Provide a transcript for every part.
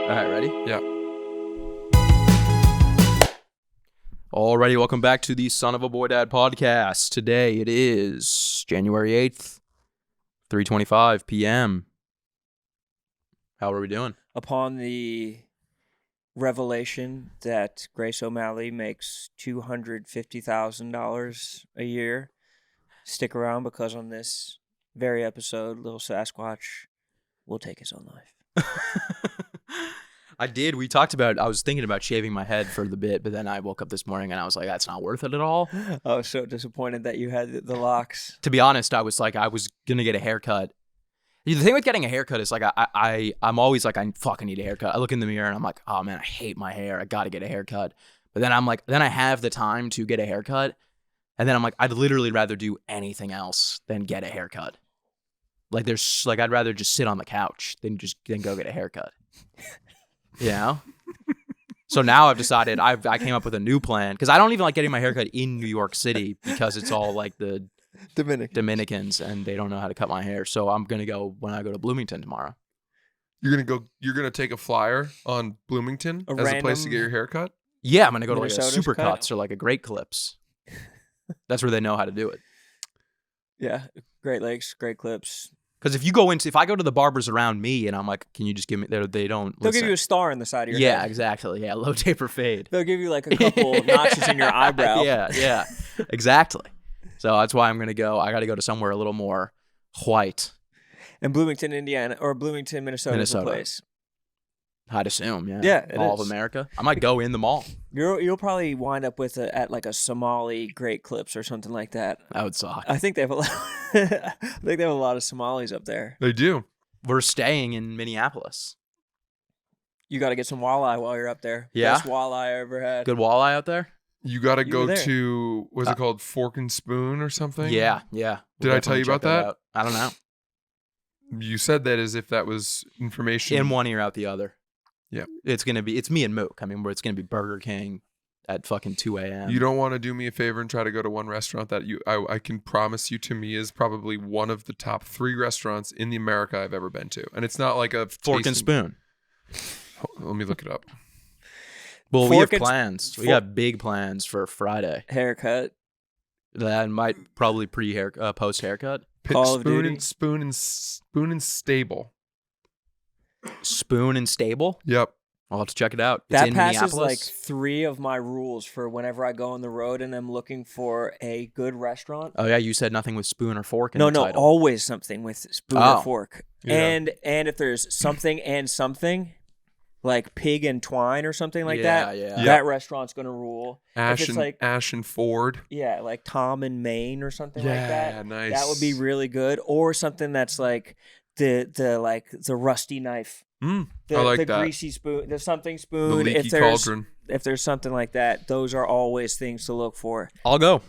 All right, ready? Yeah. Alrighty, welcome back to the Son of a Boy Dad podcast. Today it is January 8th, 3:25 p.m. How are we doing? Upon the revelation that Grace O'Malley makes $250,000 a year, stick around because on this very episode, Little Sasquatch will take his own life. I did. We talked about, I was thinking about shaving my head for the bit, but then I woke up this morning and I was like, that's not worth it at all. I was so disappointed that you had the locks. To be honest, I was like, I was going to get a haircut. The thing with getting a haircut is like, I'm always like, I fucking need a haircut. I look in the mirror and I'm like, oh man, I hate my hair. I got to get a haircut. But then I'm like, then I have the time to get a haircut. And then I'm like, I'd literally rather do anything else than get a haircut. Like I'd rather just sit on the couch than go get a haircut. You know? So now I've decided I came up with a new plan because I don't even like getting my haircut in New York City because it's all like the Dominicans and they don't know how to cut my hair. So I'm going to go when I go to Bloomington tomorrow. You're gonna take a flyer on Bloomington as a place to get your haircut? Yeah, I'm going to go to like a Minnesota's Supercuts or like a Great Clips. That's where they know how to do it. Yeah, Great Lakes, Great Clips. Because if I go to the barbers around me and I'm like, can you just give me, they don't They'll listen. give you a star in the side of your head. Yeah, exactly. Yeah, low taper fade. They'll give you like a couple notches in your eyebrow. Yeah, exactly. So that's why I'm going to go. I got to go to somewhere a little more white. And Bloomington, Indiana, or Bloomington, Minnesota is the place. I'd assume, yeah. Yeah, it Mall is. of America. I might go in the mall. You'll probably wind up with at like a Somali Great Clips or something like that. That would suck. I think they have a lot. I think they have a lot of Somalis up there. They do. We're staying in Minneapolis. You got to get some walleye while you're up there. Yeah? Best walleye I ever had. Good walleye out there? You got to You go were there. to, what's it called, Fork and Spoon or something? Yeah. Did I tell you about that? Out. I don't know. You said that as if that was information. In one ear, out the other. Yeah. It's me and Mook. I mean, where it's going to be Burger King at fucking 2 a.m. You don't want to do me a favor and try to go to one restaurant that I can promise you to me is probably one of the top 3 restaurants in the America I've ever been to. And it's not like a Fork and Spoon. Let me look it up. Well, we have Fork and- plans. We got big plans for Friday. Haircut. That might probably post haircut. Call of Duty. Spoon and Stable. Spoon and Stable. Yep. I'll have to check it out. It's That in passes Minneapolis. like 3 of my rules for whenever I go on the road and I'm looking for a good restaurant. Oh yeah, you said nothing with spoon or fork in No, the title. always something with spoon Oh. or fork. Yeah. And if there's something and something, like pig and twine or something like Yeah, that, yeah. that restaurant's gonna rule. Ash if it's like, and Ford. yeah, like Tom and Maine or something like that. Yeah, nice. That would be really good. Or something that's like the rusty knife. I The like that. greasy spoon, the something The spoon. leaky cauldron. If there's something like that, those are always things to look for. I'll go.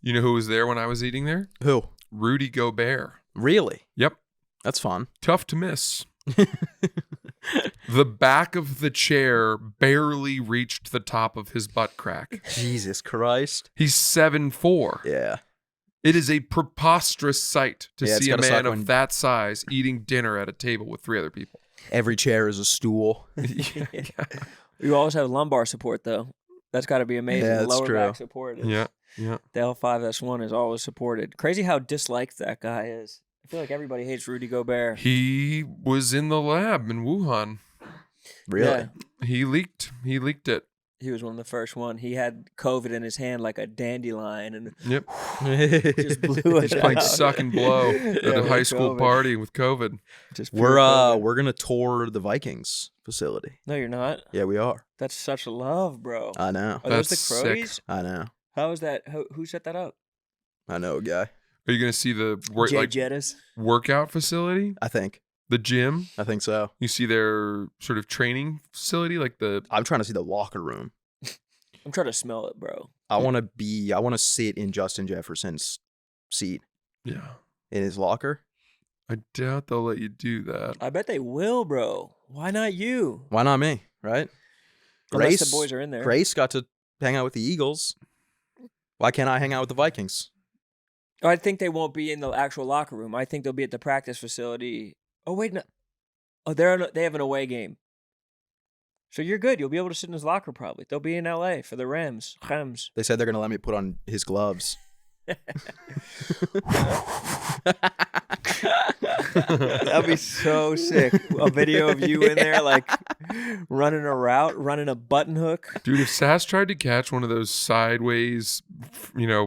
You know who was there when I was eating there? Who? Rudy Gobert. Really? Yep. That's fun. Tough to miss. The back of the chair barely reached the top of his butt crack. Jesus Christ. He's 7'4". Yeah. It is a preposterous sight to Yeah, it's see a gotta man suck of when- that size eating dinner at a table with 3 other people. Every chair is a stool. You always have lumbar support though. That's got to be amazing. Yeah, that's Lower true. back support. Yeah. The L5S1 is always supported. Crazy how disliked that guy is. I feel like everybody hates Rudy Gobert. He was in the lab in Wuhan. Really? Yeah. He leaked it. He was one of the first one. He had COVID in his hand like a dandelion and Yep. just blew it Just playing out. suck and blow at Yeah, a with high school COVID. party with COVID. Just pure We're COVID. gonna tour the Vikings facility. No, you're not. Yeah, we are. That's such love, bro. I know. Are those the That's sick. Cronies? I know. How is that? Who set that up? I know a guy. Are you going to see the Jay like Jettis? workout facility? I think The gym? so. You see their sort of training facility, like the I'm trying to see the locker room. I'm trying to smell it, bro. I want to sit in Justin Jefferson's seat yeah. in his locker. I doubt they'll let you do that. I bet they will, bro. Why not you? Why not me? Right? Unless the boys are in there. Grace got to hang out with the Eagles. Why can't I hang out with the Vikings? I think they won't be in the actual locker room. I think they'll be at the practice facility. Oh wait, no. Oh, they have an away game. So you're good. You'll be able to sit in his locker probably. They'll be in LA for the Rams. They said they're going to let me put on his gloves. That'd be so sick. A video of you in there, like running a route, running a button hook. Dude, if Sass tried to catch one of those sideways,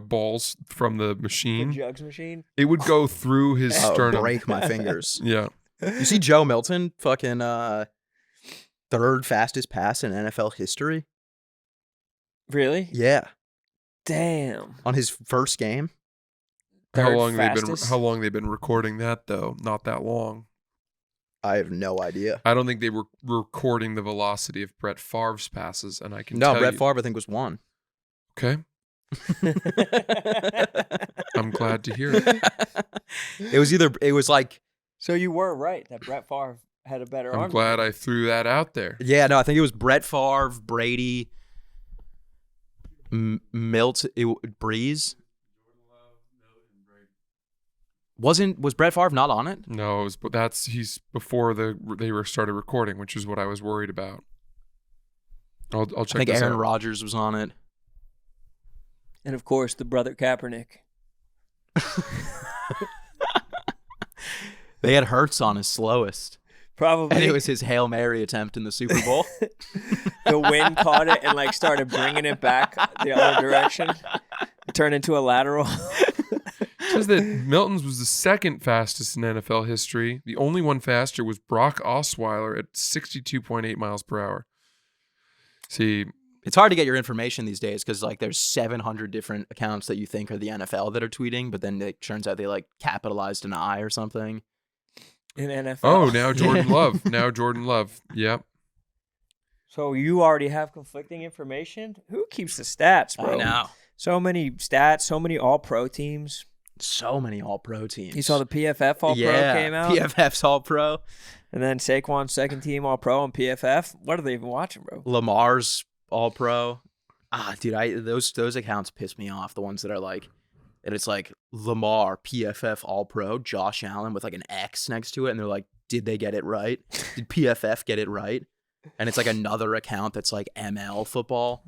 balls from the The machine, jugs machine. it would go through his sternum. Break my fingers. Yeah. You see Joe Milton fucking third fastest pass in NFL history? Really? Yeah. Damn. On his first game? How Third long fastest? how long they've been recording that though? Not that long. I have no idea. I don't think they were recording the velocity of Brett Favre's passes, and I can No, tell Brett you. Favre I think was one. Okay, I'm glad to hear it. It was like, So you were right that Brett Favre had a better arm. I'm glad I threw that out there. yeah, no, I think it was Brett Favre, Brady, Breeze. Was Brett Favre not on it? No, he's before they started recording, which is what I was worried about. I'll check. I think this Aaron out. Rodgers was on it. And of course, the brother Kaepernick. They had Hurts on his slowest. Probably. And it was his Hail Mary attempt in the Super Bowl. The wind caught it and started bringing it back the other direction. It turned into a lateral. It says that Milton's was the second fastest in NFL history. The only one faster was Brock Osweiler at 62.8 miles per hour. See, It's hard to get your information these days because there's 700 different accounts that you think are the NFL that are tweeting, but then it turns out they capitalized an I or something. In NFL. oh, now Jordan Love. Now Jordan Love. Yep. So you already have conflicting information? Who keeps the stats, bro? I know. So many stats, so many all-pro teams. So many All-Pro teams. You saw the PFF All-Pro came out? PFF's All-Pro. And then Saquon's second team All-Pro on PFF. What are they even watching, bro? Lamar's All-Pro. Dude, those accounts piss me off. The ones that are and it's Lamar, PFF All-Pro, Josh Allen with an X next to it. And they're like, did they get it right? Did PFF get it right? And it's another account that's ML football.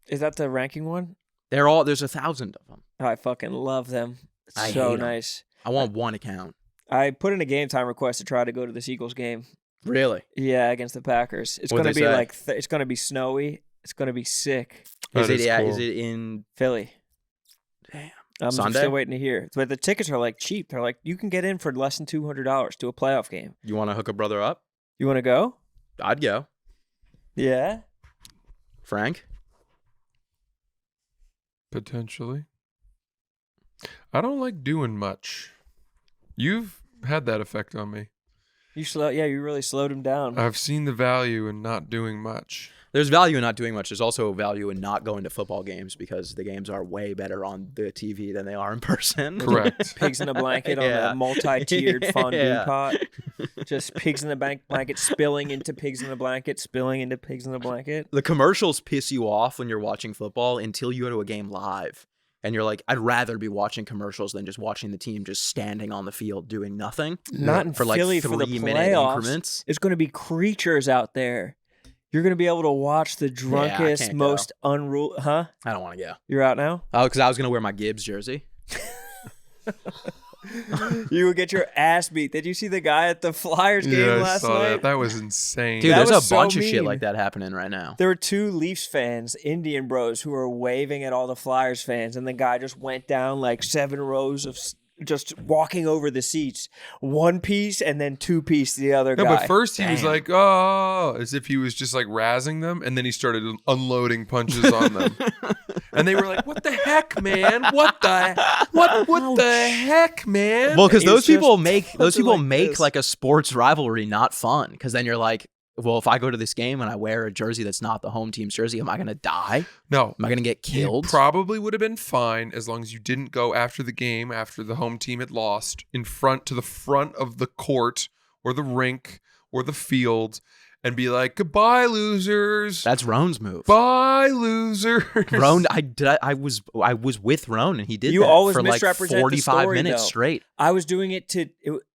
Is that the ranking one? There's 1,000 of them. I fucking love them. It's I so hate 'em. nice. I want one account. I put in a GameTime request to try to go to this Eagles game. Really? Yeah, against the Packers. It's What'd going to they be say? it's going to be snowy. It's going to be sick. That Is it is cool. in Philly. Damn. I'm Sunday? still waiting to hear. But the tickets are cheap. They're you can get in for less than $200 to a playoff game. You want to hook a brother up? You want to go? I'd go. Yeah. Frank? Potentially. I don't like doing much. You've had that effect on me. You really slowed him down. I've seen the value in not doing much. There's value in not doing much. There's also value in not going to football games because the games are way better on the TV than they are in person. Correct. Pigs in a blanket Yeah. on a multi-tiered fondue Yeah. pot. Just pigs in the blanket spilling into pigs in the blanket, spilling into pigs in the blanket. The commercials piss you off when you're watching football until you go to a game live. And you're like, I'd rather be watching commercials than just watching the team just standing on the field doing nothing. Not in for Philly for the 3-minute playoffs. increments. It's going to be creatures out there. You're going to be able to watch the drunkest, can't most unruly... Huh? I don't want to go. You're out now? Oh, because I was going to wear my Gibbs jersey. You would get your ass beat. Did you see the guy at the Flyers game Yeah, I last saw night? that. That was insane. Dude, That there's a was so bunch of shit mean. like that happening right now. There were two Leafs fans, Indian bros, who were waving at all the Flyers fans, and the guy just went down 7 rows of just walking over the seats, one piece and then two piece the other No, guy. but first he was Damn. like, oh, as if he was just razzing them, and then he started unloading punches on them. And they were like, what the heck, man? What the heck, man? Well, because He was those people just make punching like this. a sports rivalry not fun. Because then you're like, well, if I go to this game and I wear a jersey that's not the home team's jersey, am I going to die? No. Am I going to get killed? You probably would have been fine as long as you didn't go after the game, after the home team had lost, to the front of the court or the rink or the field and be like, goodbye, losers. That's Rone's move. Bye, losers. Rone, I was with Rone and he did You that always for misrepresent the 45 story, minutes though. straight. I was doing it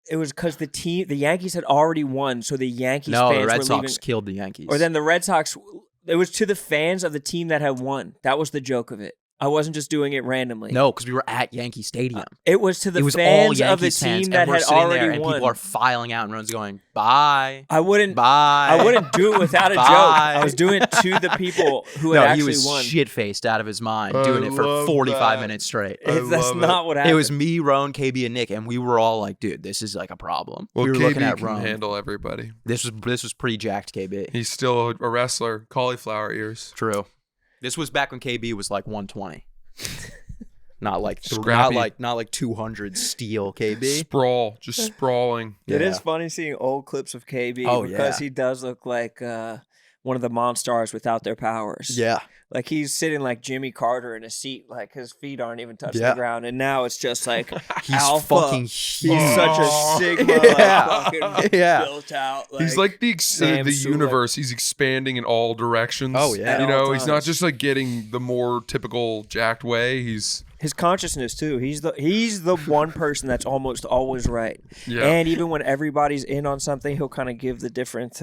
It was because the Yankees had already won, so the Yankees No, fans the Red were Sox leaving. killed the Yankees. Or then the Red Sox. It was to the fans of the team that had won. That was the joke of it. I wasn't just doing it randomly. No, because we were at Yankee Stadium. It was to the It was all fans of the Yankees fans, team that and we're had sitting already there, and won. people are filing out, and Rone's going, bye, I wouldn't bye. do it without a joke. Bye. I was doing it to the people who had No, he actually was won. shit-faced out of his mind, I doing it for love 45 that. minutes straight. That's love not it. what happened. It was me, Rone, KB, and Nick, and we were all like, "Dude, this is like a problem." Well, we were KB looking at can Rone. handle everybody. This was pre-jacked KB. He's still a wrestler. Cauliflower ears. True. This was back when KB was like 120. Not like Scrappy. not like 200 steel KB. Sprawl. Just sprawling. It Yeah. is funny seeing old clips of KB Oh, because yeah. he does look like one of the Monstars without their powers. Yeah. Like he's sitting like Jimmy Carter in a seat, like his feet aren't even touching Yeah. the ground, and now it's just like He's alpha. fucking He's huge. such a sigma, Yeah. like, fucking Yeah. built out. He's like the Sam Sulek. universe. He's expanding in all directions. Oh, yeah. At You all know, he's not times. just like getting the more typical jacked way. He's his consciousness too. He's the one person that's almost always right. yeah. And even when everybody's in on something, he'll kind of give the different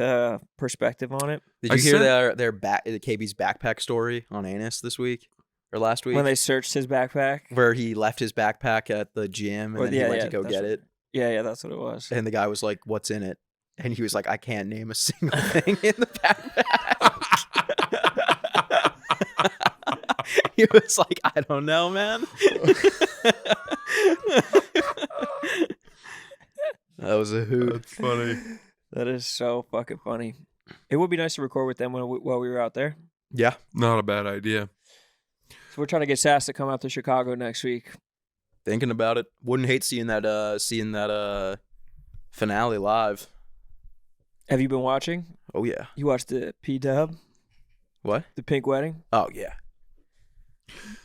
perspective on it. Did I you hear sent- their KB's backpack story on Anus this week or last week? When they searched his backpack. where he left his backpack at the gym and Or- then yeah, he went yeah, to go that's get what- it. Yeah, that's what it was. And the guy was like, "What's in it?" And he was like, "I can't name a single thing in the backpack." He was like, "I don't know, man." That was a hoot. That's funny. That is so fucking funny. It would be nice to record with them while we were out there. Yeah. Not a bad idea. So we're trying to get Sass to come out to Chicago next week. Thinking about it. Wouldn't hate seeing that finale live. Have you been watching? Oh yeah. You watched the P-Dub, What? the Pink Wedding? Oh yeah.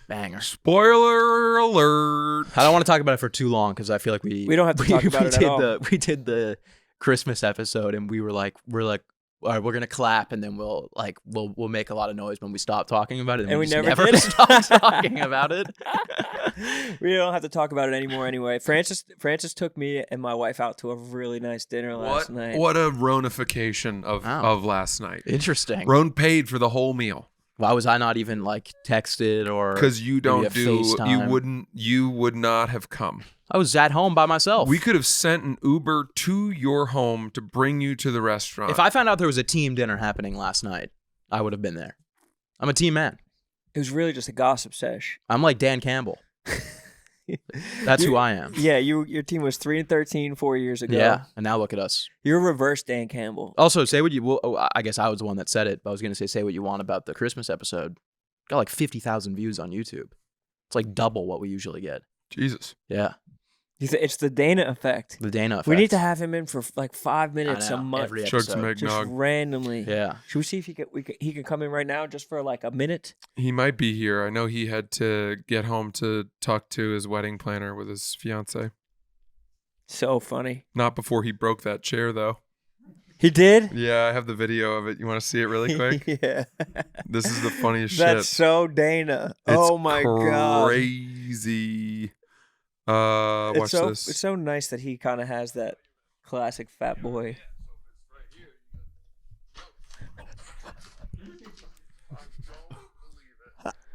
Banger. Spoiler alert. I don't want to talk about it for too long because I feel like we don't have to talk about it at all. We did the Christmas episode and we're like, all right, we're gonna clap and then we'll make a lot of noise when we stop talking about it, And we just never did. stopped talking about it. We don't have to talk about it anymore anyway. Francis took me and my wife out to a really nice dinner last night. What a Ronification Wow. of last night. Interesting. Rone paid for the whole meal Why was I not even like texted or? because you maybe don't a do. FaceTime? You would not have come. I was at home by myself. We could have sent an Uber to your home to bring you to the restaurant. If I found out there was a team dinner happening last night, I would have been there. I'm a team man. It was really just a gossip sesh. I'm like Dan Campbell. That's who I am. Yeah, your team was 3-13 4 years ago. Yeah, and now look at us. You're reverse Dan Campbell. Also, say what you. Well, I guess I was the one that said it, but I was gonna say what you want about the Christmas episode. Got like 50,000 views on YouTube. It's like double what we usually get. Jesus. Yeah, It's the Dana effect. the Dana effect. We need to have him in for like 5 minutes I know, a month. every Chug some episode. Just eggnog. randomly. Yeah, Should we see if he can come in right now just for like a minute? He might be here. I know he had to get home to talk to his wedding planner with his fiance. So funny. Not before he broke that chair, though. He did? Yeah, I have the video of it. You want to see it really quick? Yeah. This is the funniest That's shit. so Dana. It's Oh my god. crazy. Watch this. It's so nice that he kind of has that classic fat boy.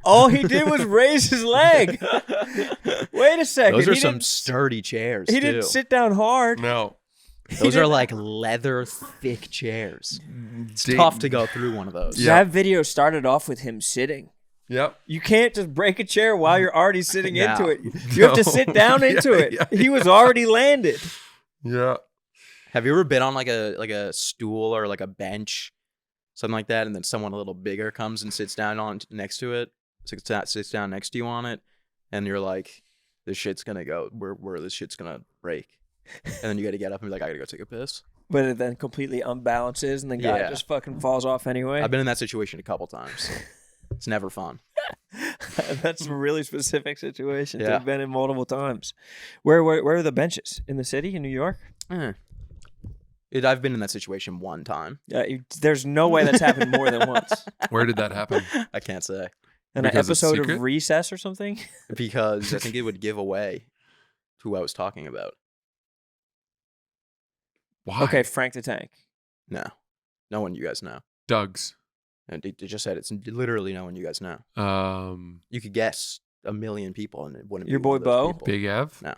All he did was raise his leg. Wait a second. those are He some didn't- sturdy chairs. He too. didn't sit down hard. No. Those are like leather thick chairs. It's Ding. tough to go through one of those. Yeah. That video started off with him sitting. Yep. You can't just break a chair while you're already sitting No. into it. You have to sit down into it. Yeah, He was already landed. Yeah. Have you ever been on like a stool or like a bench, something like that, and then someone a little bigger comes and sits down on next to it, sits down next to you on it, and you're like, this shit's gonna go where this shit's gonna break, and then you got to get up and be like, I gotta go take a piss. But it then completely unbalances and the guy Yeah. just fucking falls off anyway. I've been in that situation a couple times. It's never fun. That's a really specific situation to Yeah. have been in multiple times. Where are the benches? In the city, in New York? I've been in that situation one time. There's no way that's happened more than once. Where did that happen? I can't say In an Because it's episode secret? of Recess or something? because I think it would give away who I was talking about. Why? Okay, Frank the Tank. No. No one you guys know. Doug's. And it just said it's literally no one you guys know. You could guess a million people and it wouldn't Your be one boy of those Bo? people. Big Ev. No.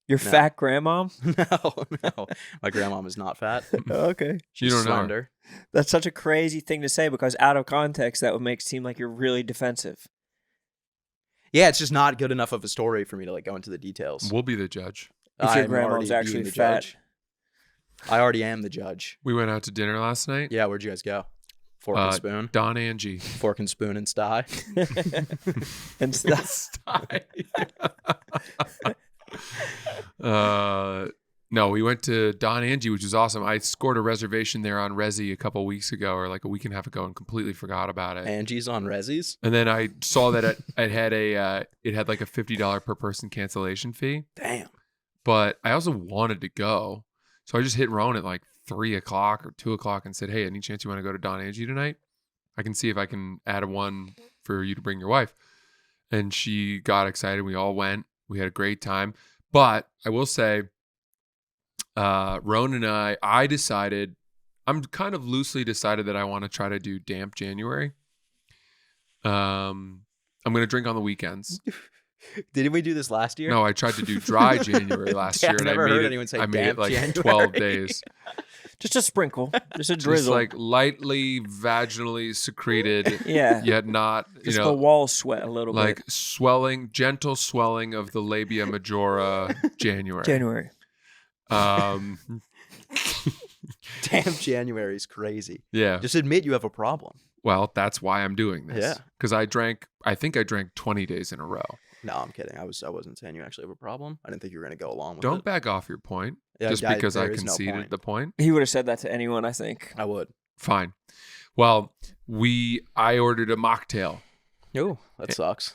Your No. fat grandma? No. My grandmom is not fat. Okay. She's You don't know her. slender. That's such a crazy thing to say because out of context, that would make it seem like you're really defensive. Yeah, it's just not good enough of a story for me to like go into the details. We'll be the judge. If your I'm grandma's already actually being the fat. judge. I already am the judge. We went out to dinner last night. Yeah, where'd you guys go? Fork and spoon? Don Angie. Fork and spoon and sty? And stuff. No, we went to Don Angie, which was awesome. I scored a reservation there on Resi a couple weeks ago, or like a week and a half ago, and completely forgot about it. Angie's on Rezzies? And then I saw that it had like a $50 per person cancellation fee. Damn. But I also wanted to go, so I just hit Rone at like 3:00 or 2:00 and said, "Hey, any chance you want to go to Don Angie tonight? I can see if I can add one for you to bring your wife." And she got excited. We all went. We had a great time. But I will say, Rone and I decided, I'm kind of loosely decided that I want to try to do damp January. I'm going to drink on the weekends. Didn't we do this last year? No, I tried to do dry January last year. I've And never I made heard it, anyone say I made it damp like January. 12 days. Just a sprinkle. Just a Just drizzle. like lightly vaginally secreted, yeah. yet not, Just the walls sweat a little like bit. swelling, gentle swelling of the labia majora January. January. Damn, January is crazy. Yeah. Just admit you have a problem. Well, that's why I'm doing this. Yeah. Because I think I drank 20 days in a row. No, I'm kidding. I wasn't saying you actually have a problem. I didn't think you were going to go along with Don't it. back off your point Yeah, just because I there is no conceded point. the point. He would have said that to anyone, I think. I would. Fine. Well, I ordered a mocktail. Oh, that sucks.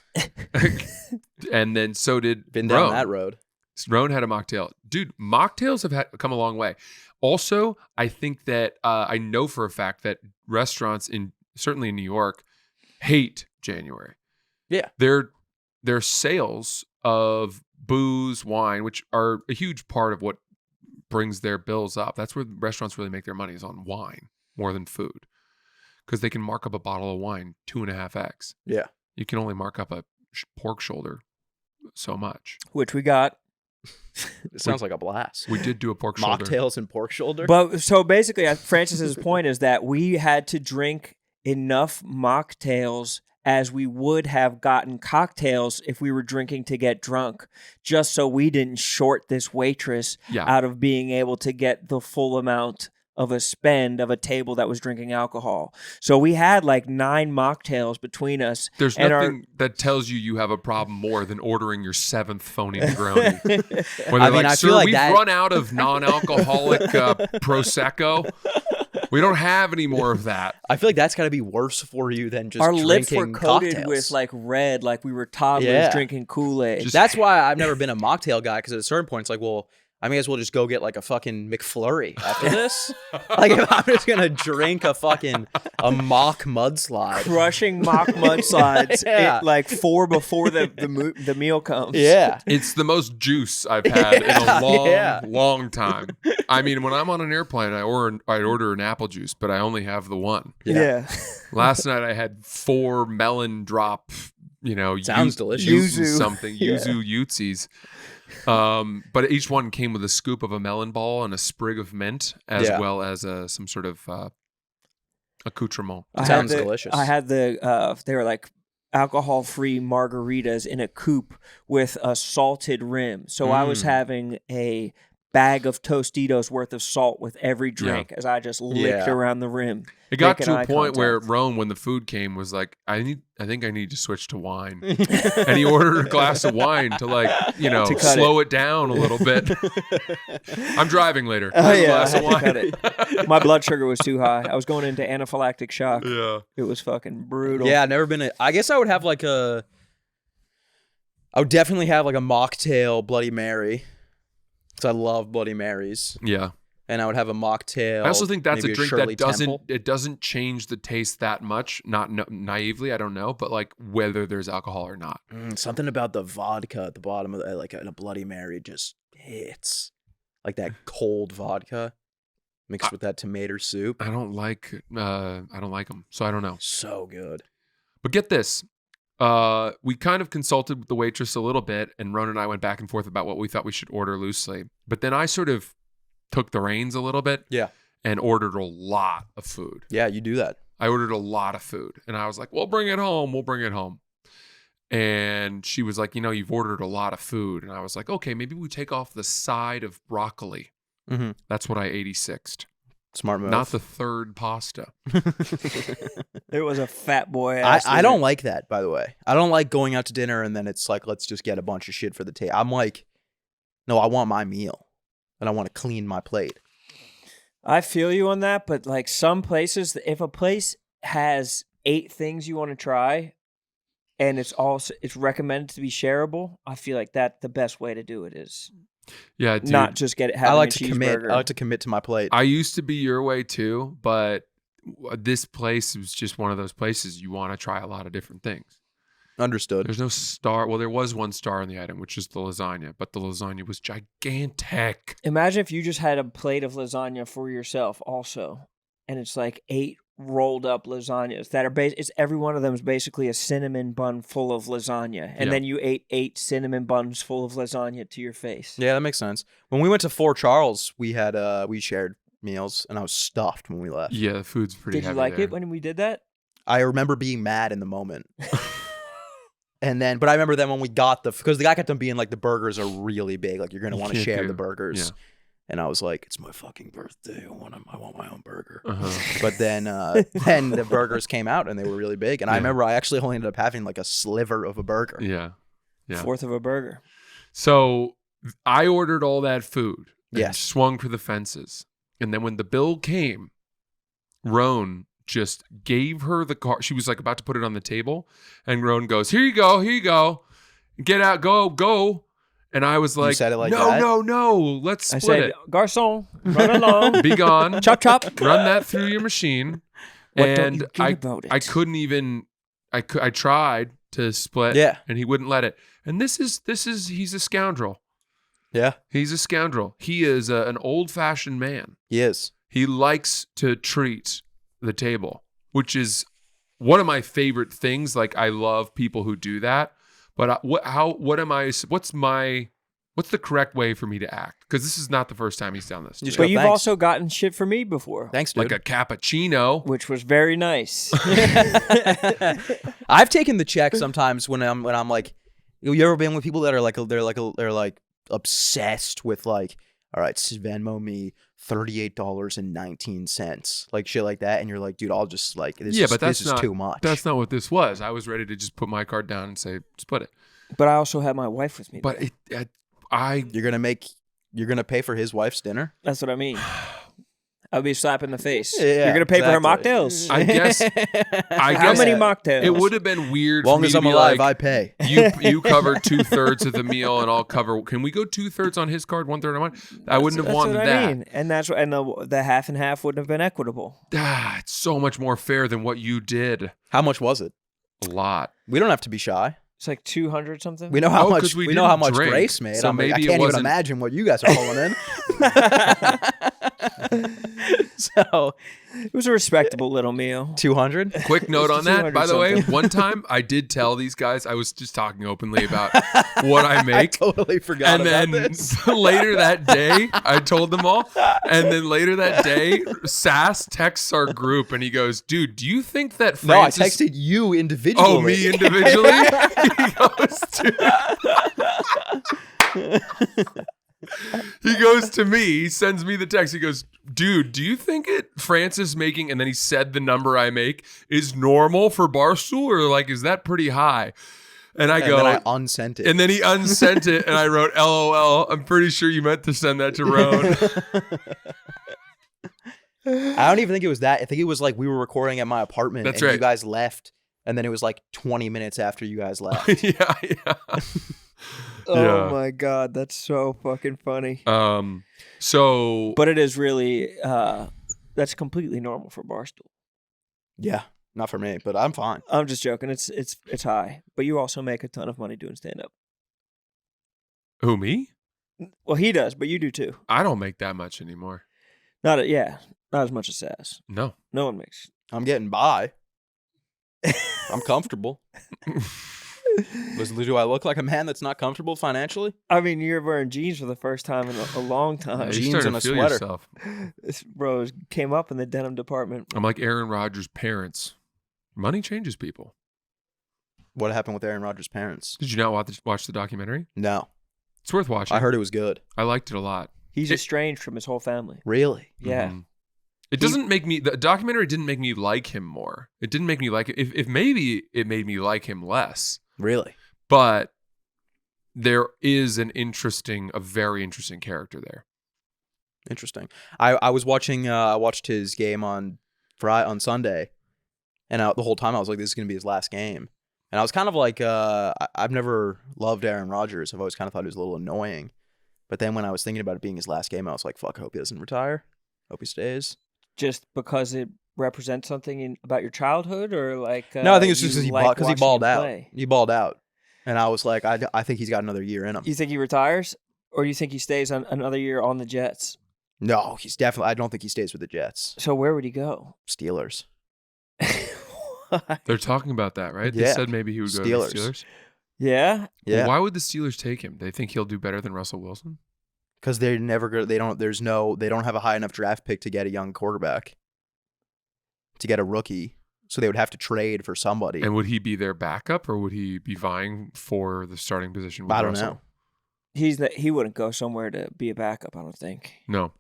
And then so did Been down Rone. that road. Rone had a mocktail. Dude, mocktails have come a long way. Also, I think that I know for a fact that restaurants certainly in New York hate January. Yeah. Their sales of booze, wine, which are a huge part of what brings their bills up. That's where restaurants really make their money, is on wine more than food. Because they can mark up a bottle of wine 2.5x. Yeah. You can only mark up a pork shoulder so much. Which we got. It sounds like a blast. We did do a pork shoulder. Mocktails and pork shoulder. But so basically, Francis's point is that we had to drink enough mocktails as we would have gotten cocktails if we were drinking to get drunk, just so we didn't short this waitress out of being able to get the full amount of a spend of a table that was drinking alcohol. So we had like 9 mocktails between us. There's nothing that tells you have a problem more than ordering your 7th Phony Negroni. Where they're like, I sir, feel like we've run out of non-alcoholic Prosecco. We don't have any more of that. I feel like that's got to be worse for you than just our drinking lips were coated cocktails. with like red, like we were toddlers drinking Kool-Aid. That's why I've never been a mocktail guy, because at a certain point it's like, well, I may as well just go get like a fucking McFlurry after this. Like if I'm just gonna drink a mock mudslide, crushing mock mudslides, like 4 before the meal comes. Yeah, it's the most juice I've had in a long time. I mean, when I'm on an airplane, I'd order an apple juice, but I only have the one. Yeah. Last night I had 4 melon drop. Sounds delicious. Yuzu something, yuzu Yutsies. But each one came with a scoop of a melon ball and a sprig of mint, as well as some sort of accoutrement. Sounds delicious. I had they were like alcohol-free margaritas in a coupe with a salted rim. So I was having a bag of Tostitos worth of salt with every drink as I just licked around the rim. It got to a point where Rone, when the food came, was like, I think I need to switch to wine. And he ordered a glass of wine to slow it down a little bit. I'm driving later. Oh, yeah, glass I of had to cut wine. it. My blood sugar was too high. I was going into anaphylactic shock. Yeah. It was fucking brutal. Yeah, I've never been I guess I would have I would definitely have like a mocktail Bloody Mary. Because I love Bloody Marys. Yeah. And I would have a mocktail. I also think that's a drink Shirley that doesn't change the taste that much. Not naively, I don't know, but like whether there's alcohol or not. Something about the vodka at the bottom of a Bloody Mary just hits. Like that cold vodka. mixed with that tomato soup. I don't like them, so I don't know. So good. But get this. We kind of consulted with the waitress a little bit, and Rone and I went back and forth about what we thought we should order loosely. But then I sort of took the reins a little bit. Yeah. And ordered a lot of food. Yeah, you do that. I ordered a lot of food. And I was like, we'll bring it home. We'll bring it home. And she was like, you've ordered a lot of food. And I was like, okay, maybe we take off the side of broccoli. Mm-hmm. That's what I 86'd. Smart move. Not the third pasta. There was a fat boy. I don't like that, by the way. I don't like going out to dinner and then it's like, let's just get a bunch of shit for the table. I'm like, no, I want my meal. And I want to clean my plate. I feel you on that, but like some places, if a place has 8 things you want to try, and it's recommended to be shareable, I feel like that the best way to do it is. Yeah, dude. Not just get it. I like to commit. I like to commit to my plate. I used to be your way too, but this place was just one of those places you want to try a lot of different things. Understood. There's no star. Well, there was one star in the item, which is the lasagna, but the lasagna was gigantic. Imagine if you just had a plate of lasagna for yourself also, and it's like 8 rolled up lasagnas that are it's every one of them is basically a cinnamon bun full of lasagna, and then you ate 8 cinnamon buns full of lasagna to your face. Yeah, that makes sense. When we went to Fort Charles, we had we shared meals, and I was stuffed when we left. Yeah, the food's pretty heavy. Did you like there. it when we did that? I remember being mad in the moment. But I remember then when we got because the guy kept on being like, the burgers are really big. Like, you're going to want to share the burgers. Yeah. And I was like, it's my fucking birthday. I want my own burger. Uh-huh. But then the burgers came out and they were really big. And I remember I actually only ended up having like a sliver of a burger. Yeah. Fourth of a burger. So I ordered all that food. And swung for the fences. And then when the bill came, Rone just gave her the card. She was like about to put it on the table, and Rone goes, here you go, get out, go. And I was like, you said it like no, let's split it. Garçon, run along. Be gone. Chop. Run that through your machine. And I couldn't even, I tried to split, and he wouldn't let it. And he's a scoundrel. Yeah. He's a scoundrel. He is an old-fashioned man. He is. He likes to treat the table, which is one of my favorite things. Like, I love people who do that. But what's the correct way for me to act? Because this is not the first time he's done this. But you've also gotten shit for me before. Thanks, dude. Like a cappuccino, which was very nice. I've taken the check sometimes when I'm like, you ever been with people that are they're like obsessed with like, all right, Venmo me $38.19, like shit like that, and you're like, dude, I'll just like this. Yeah, but this is too much. That's not what this was. I was ready to just put my card down and say split it. But I also had my wife with me. But you're gonna pay for his wife's dinner. That's what I mean. I'll be slapping the face. Yeah, you're gonna pay for her mocktails. I guess. How many mocktails? It would have been weird. Long for me as to I'm be alive, like, I pay. You cover 2/3 of the meal, and I'll cover. Can we go 2/3 on his card, 1/3 on mine? I wouldn't have wanted that. I mean. And the half and half wouldn't have been equitable. It's so much more fair than what you did. How much was it? A lot. We don't have to be shy. It's like 200 something. We know how much. We know how much Grace made. So maybe I can't even imagine what you guys are pulling in. So it was a respectable little meal. 200. Quick note on that, by the way. One time I did tell these guys, I was just talking openly about what I make. I totally forgot about this. And then later that day, I told them all. And then later that day, Sass texts our group and he goes, dude, do you think that Francis... No, I texted you individually. Oh, me individually? He goes to me, he sends me the text. He goes, dude, do you think Francis making, and then he said the number I make, is normal for Barstool, or like, is that pretty high? And I go, then I unsent it. And then he unsent it, and I wrote, LOL, I'm pretty sure you meant to send that to Rone. I don't even think it was that. I think it was like we were recording at my apartment. That's and right. You guys left, and then it was like 20 minutes after you guys left. Yeah. Oh my God, that's so fucking funny. But it is really that's completely normal for Barstool. Yeah, not for me, but I'm fine. I'm just joking. It's high, but you also make a ton of money doing stand up. Who, me? Well, he does, but you do too. I don't make that much anymore. Not as much as Sass. No. No one makes. I'm getting by. I'm comfortable. Do I look like a man that's not comfortable financially? I mean, you're wearing jeans for the first time in a long time. You're Jeans starting and to a feel sweater. yourself. This bro came up in the denim department. I'm like Aaron Rodgers' parents. Money changes people. What happened with Aaron Rodgers' parents? Did you not watch the documentary? No. It's worth watching. I heard it was good. I liked it a lot. He's estranged from his whole family. Really? Yeah. Mhm. It doesn't make me. The documentary didn't make me like him more. It didn't make me like it. If maybe it made me like him less. Really? But there is a very interesting character there. Interesting. I was watching. I watched his game on Sunday, and the whole time I was like, "This is gonna be his last game." And I was kind of like, I've never loved Aaron Rodgers. I've always kind of thought he was a little annoying. But then when I was thinking about it being his last game, I was like, "Fuck! I hope he doesn't retire. Hope he stays." Just because it represents something about your childhood, or like No, I think it's just you because he balled out. play? He balled out, and I was like, I think he's got another year in him. You think he retires, or you think he stays on another year on the Jets? No, he's definitely. I don't think he stays with the Jets. So where would he go? Steelers. They're talking about that, right? They Yeah. said maybe he would go Steelers. to the Steelers. Yeah. Yeah. Well, why would the Steelers take him? They think he'll do better than Russell Wilson? Because they're never good. They don't have a high enough draft pick to get a young quarterback, to get a rookie. So they would have to trade for somebody. And would he be their backup, or would he be vying for the starting position with I don't Russell? know. He wouldn't go somewhere to be a backup, I don't think. No.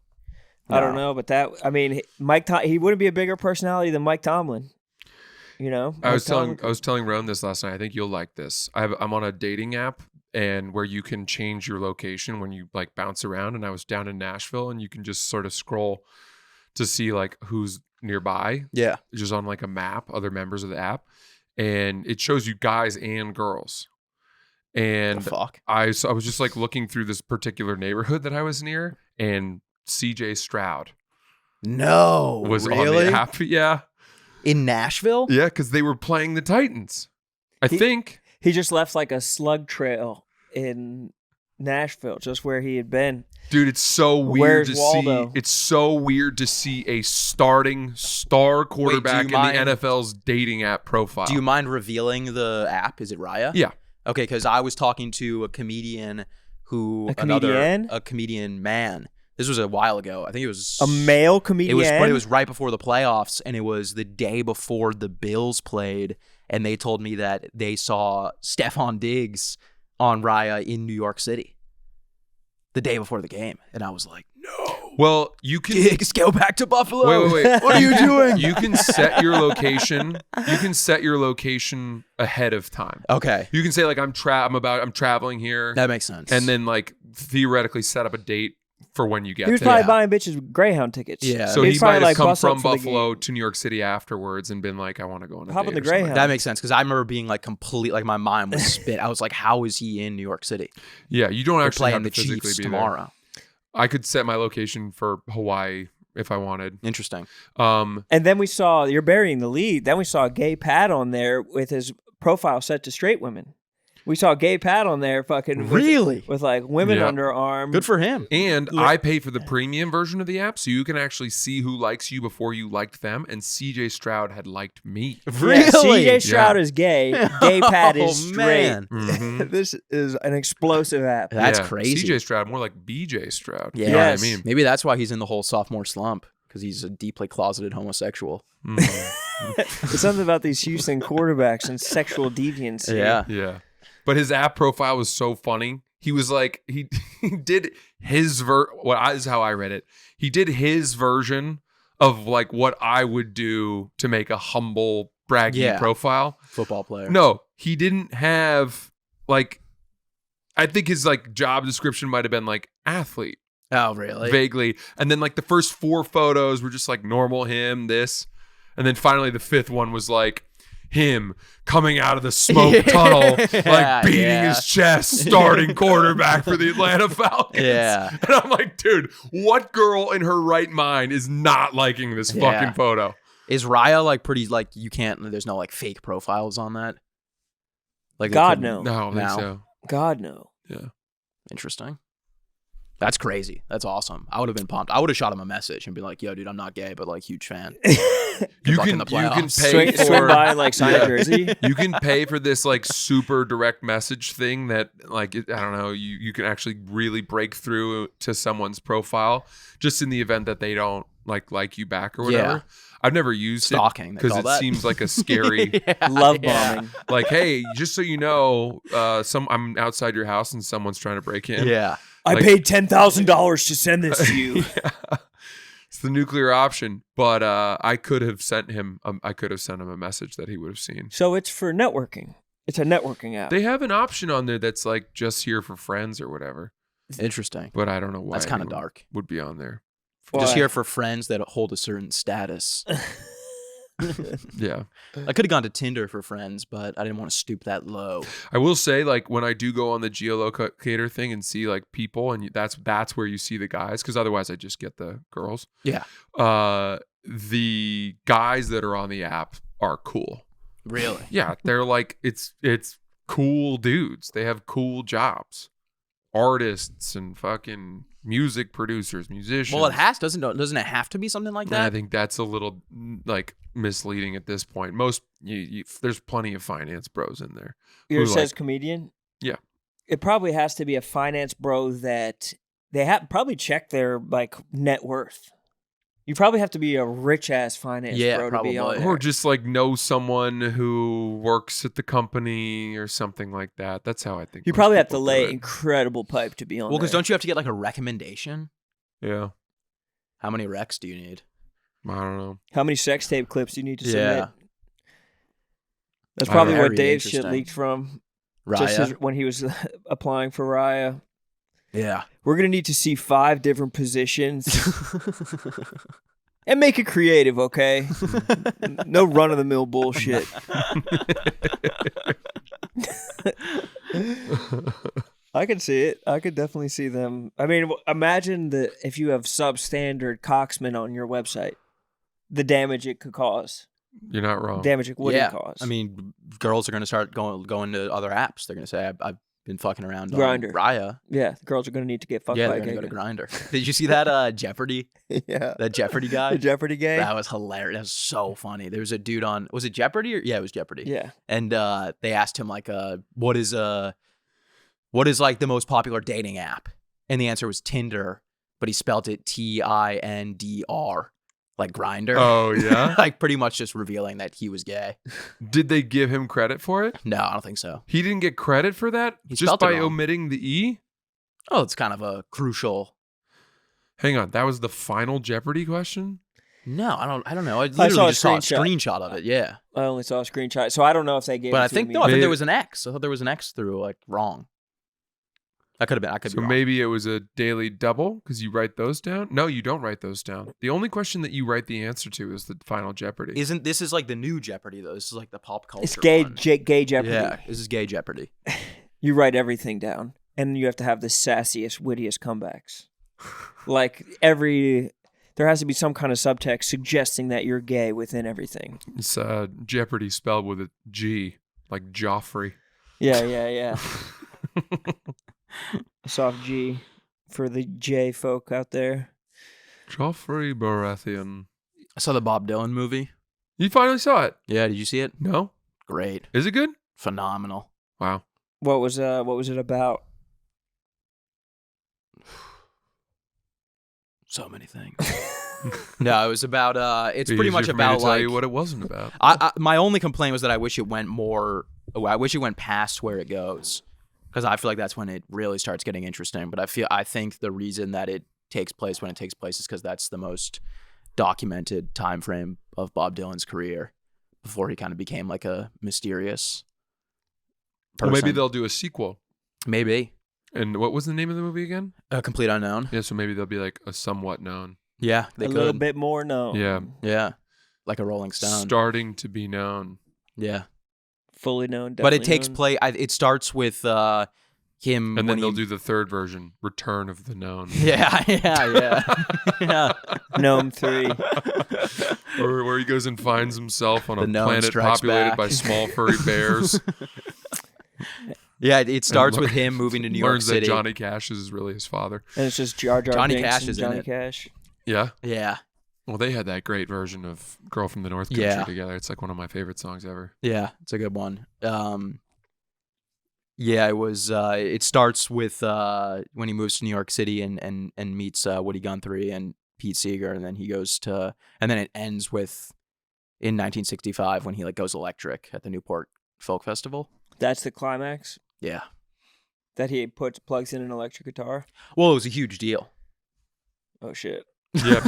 I don't know, but he wouldn't be a bigger personality than Mike Tomlin. You know, I was telling Rone this last night. I think you'll like this. I'm on a dating app, and where you can change your location when you like bounce around. And I was down in Nashville, and you can just sort of scroll to see like who's nearby. Yeah. Just on like a map, other members of the app, and it shows you guys and girls. And The fuck. I was just like looking through this particular neighborhood that I was near, and CJ Stroud No. was really? on the app. Yeah. In Nashville? Yeah, because they were playing the Titans. I think. He just left like a slug trail in Nashville, just where he had been. Dude, it's so weird Where's to Waldo? see. It's so weird to see a starting star quarterback in the NFL's dating app profile. Do you mind revealing the app? Is it Raya? Yeah. Okay, because I was talking to a comedian A comedian man. This was a while ago. I think it was a male comedian. But it was right before the playoffs, and it was the day before the Bills played, and they told me that they saw Stephon Diggs on Raya in New York City the day before the game, and I was like, no. Well, you can Diggs, go back to Buffalo. Wait. What are you doing? You can set your location. You can set your location ahead of time. Okay, You can say like I'm traveling here, that makes sense. and then like theoretically set up a date for when you get He was there. probably Yeah. buying bitches Greyhound tickets. Yeah. So He he was probably, might have like, come bust up from for the Buffalo game. to New York City afterwards and been like, I want to go on a Hop date on the or something. Greyhound. that makes sense because I remember being like complete, like my mind was spit. I was like, how is he in New York City? Yeah, you don't They're actually have playing to the physically Chiefs be tomorrow. there. I could set my location for Hawaii if I wanted. Interesting. And then we saw, you're burying the lead. Then we saw Gay Pat on there with his profile set to straight women. We saw Gay Pat on there fucking Really? with like women Yeah. under arm. Good for him. And I pay for the premium version of the app, so you can actually see who likes you before you liked them. And CJ Stroud had liked me. Really? Yeah, CJ Stroud Yeah. is gay. Gay Pat Oh, is straight. man. Mhm. This is an explosive app. That's Yeah. crazy. CJ Stroud, more like BJ Stroud. Yeah. You know what I Yes. mean? Maybe that's why he's in the whole sophomore slump, because he's a deeply closeted homosexual. Mhm. There's something about these Houston quarterbacks and sexual deviancy. Yeah. But his app profile was so funny. He was like, he did his this is how I read it. He did his version of like what I would do to make a humble bragging Yeah. profile. Football player. No, he didn't have like, I think his like job description might have been like athlete Oh, really? vaguely. And then like the first 4 photos were just like normal him, this. And then finally the 5th one was like him coming out of the smoke tunnel, like beating his chest, starting quarterback for the Atlanta Falcons. Yeah. And I'm like, dude, what girl in her right mind is not liking this Yeah. fucking photo? Is Raya like pretty, like you can't, there's no like fake profiles on that? Like God, they couldn't- no. No, I don't think No. so. God, no. Yeah. Interesting. That's crazy. That's awesome. I would have been pumped. I would have shot him a message and be like, "Yo, dude, I'm not gay, but like huge fan." You luck in can the pay Swing by and like sign a jersey. You can pay for this like super direct message thing that like I don't know, you can actually really break through to someone's profile just in the event that they don't like you back or whatever. Yeah. I've never used Stalking, it they because call it that. seems like a scary Love bombing. like, hey, just so you know, I'm outside your house and someone's trying to break in. Yeah. I Like- paid $10,000 to send this to you. Yeah. It's the nuclear option, but I could have sent him a message that he would have seen. So it's for networking. It's a networking app. They have an option on there that's like just here for friends or whatever, Interesting. but I don't know why. That's kind of anyone dark. Would be on there. Just Why? here for friends that hold a certain status. Yeah. I could have gone to Tinder for friends, but I didn't want to stoop that low. I will say, like, when I do go on the geolocator thing and see like people, and that's where you see the guys, because otherwise I just get the girls. Yeah. The guys that are on the app are cool. Really? Yeah, they're like it's cool dudes. They have cool jobs, artists and fucking music producers, musicians. Well, doesn't it have to be something like And I that? think that's a little like misleading at this point. Most there's plenty of finance bros in there. Yours who, says like- comedian? Yeah. It probably has to be a finance bro that they have probably checked their like net worth. You probably have to be a rich ass finance Yeah, bro to be on probably. there. Or just like know someone who works at the company or something like that. That's how I think. You most probably have to people do lay it. incredible pipe to be on Well, because there. don't you have to get like a recommendation? Yeah, How many recs do you need? I don't know. How many sex tape clips do you need to Yeah. submit? That's probably where Very Dave's shit interesting. leaked from. Raya. When he was applying for Raya. Yeah. We're going to need to see 5 different positions and make it creative, okay? No run-of-the-mill bullshit. I can see it. I could definitely see them. I mean, imagine that if you have substandard cocksmen on your website, the damage it could cause. You're not wrong. Damage it would cause. I mean, girls are going to start going to other apps. They're going to say, I've been fucking around on Grindr. Raya. Yeah, the girls are going to need to get fucked Yeah, by they're a going gay to go to guy. Grindr. Did you see that Jeopardy? Yeah. That Jeopardy guy? The Jeopardy gay? That was hilarious. That was so funny. There was a dude on, was it Jeopardy? Yeah, it was Jeopardy. Yeah. And they asked him like, what is like the most popular dating app? And the answer was Tinder, but he spelled it Tindr, like Grinder. Oh yeah. Like pretty much just revealing that he was gay. Did they give him credit for it? No, I don't think so. He didn't get credit for that He just spelled it by wrong. omitting the E? Oh, it's kind of a crucial. Hang on, that was the final Jeopardy question? No, I don't know. I saw literally a just saw a screenshot. screenshot of it. Yeah, I only saw a screenshot, so I don't know if they gave but it I to think me. no, I think Maybe- there was an X. I thought there was an X through like wrong. I could have been. I could So be wrong. maybe it was a daily double because you write those down? No, you don't write those down. The only question that you write the answer to is the final Jeopardy. Isn't this is like the new Jeopardy though? This is like the pop culture. It's gay, one. gay Jeopardy. Yeah, this is gay Jeopardy. You write everything down, and you have to have the sassiest, wittiest comebacks. Like there has to be some kind of subtext suggesting that you're gay within everything. It's Jeopardy spelled with a G, like Joffrey. Yeah. Soft G for the J folk out there. Joffrey Baratheon. I saw the Bob Dylan movie. You finally saw it? Yeah, did you see it? No? Great, Is it good? phenomenal. Wow. What was it about? So many things. No, it was about. It's Be pretty easier much for me about to tell like. you what it wasn't about. My only complaint was that I wish it went more. I wish it went past where it goes, because I feel like that's when it really starts getting interesting. But I think the reason that it takes place when it takes place is because that's the most documented time frame of Bob Dylan's career before he kind of became like a mysterious Well, person. maybe they'll do a sequel. Maybe And what was the name of the movie again? a complete unknown. Yeah, so maybe they'll be like a somewhat known. Yeah, they a could. little bit more known. Yeah. Yeah, like a Rolling Stone. Starting to be known. Yeah, Fully known. but it definitely takes known. place. It starts with him, And then when they'll he- do the third version, Return of the Known. Yeah, yeah. Gnome 3. Or where he goes and finds himself on The a Gnome planet Strikes populated Back. by small furry bears. Yeah, it starts And with him moving to New York learns City. that Johnny Cash is really his father. And it's just Jar Jar Johnny Binks Cash and is in Johnny it. Cash. Yeah. Yeah, Well, they had that great version of "Girl from the North Country" Yeah. together. It's like one of my favorite songs ever. yeah, it's a good one. Yeah, it was. It starts with when he moves to New York City and meets Woody Guthrie and Pete Seeger, and then he goes to, and then it ends with in 1965 when he like goes electric at the Newport Folk Festival. That's the climax Yeah. that he plugs in an electric guitar. Well, it was a huge deal. Oh shit. Yeah,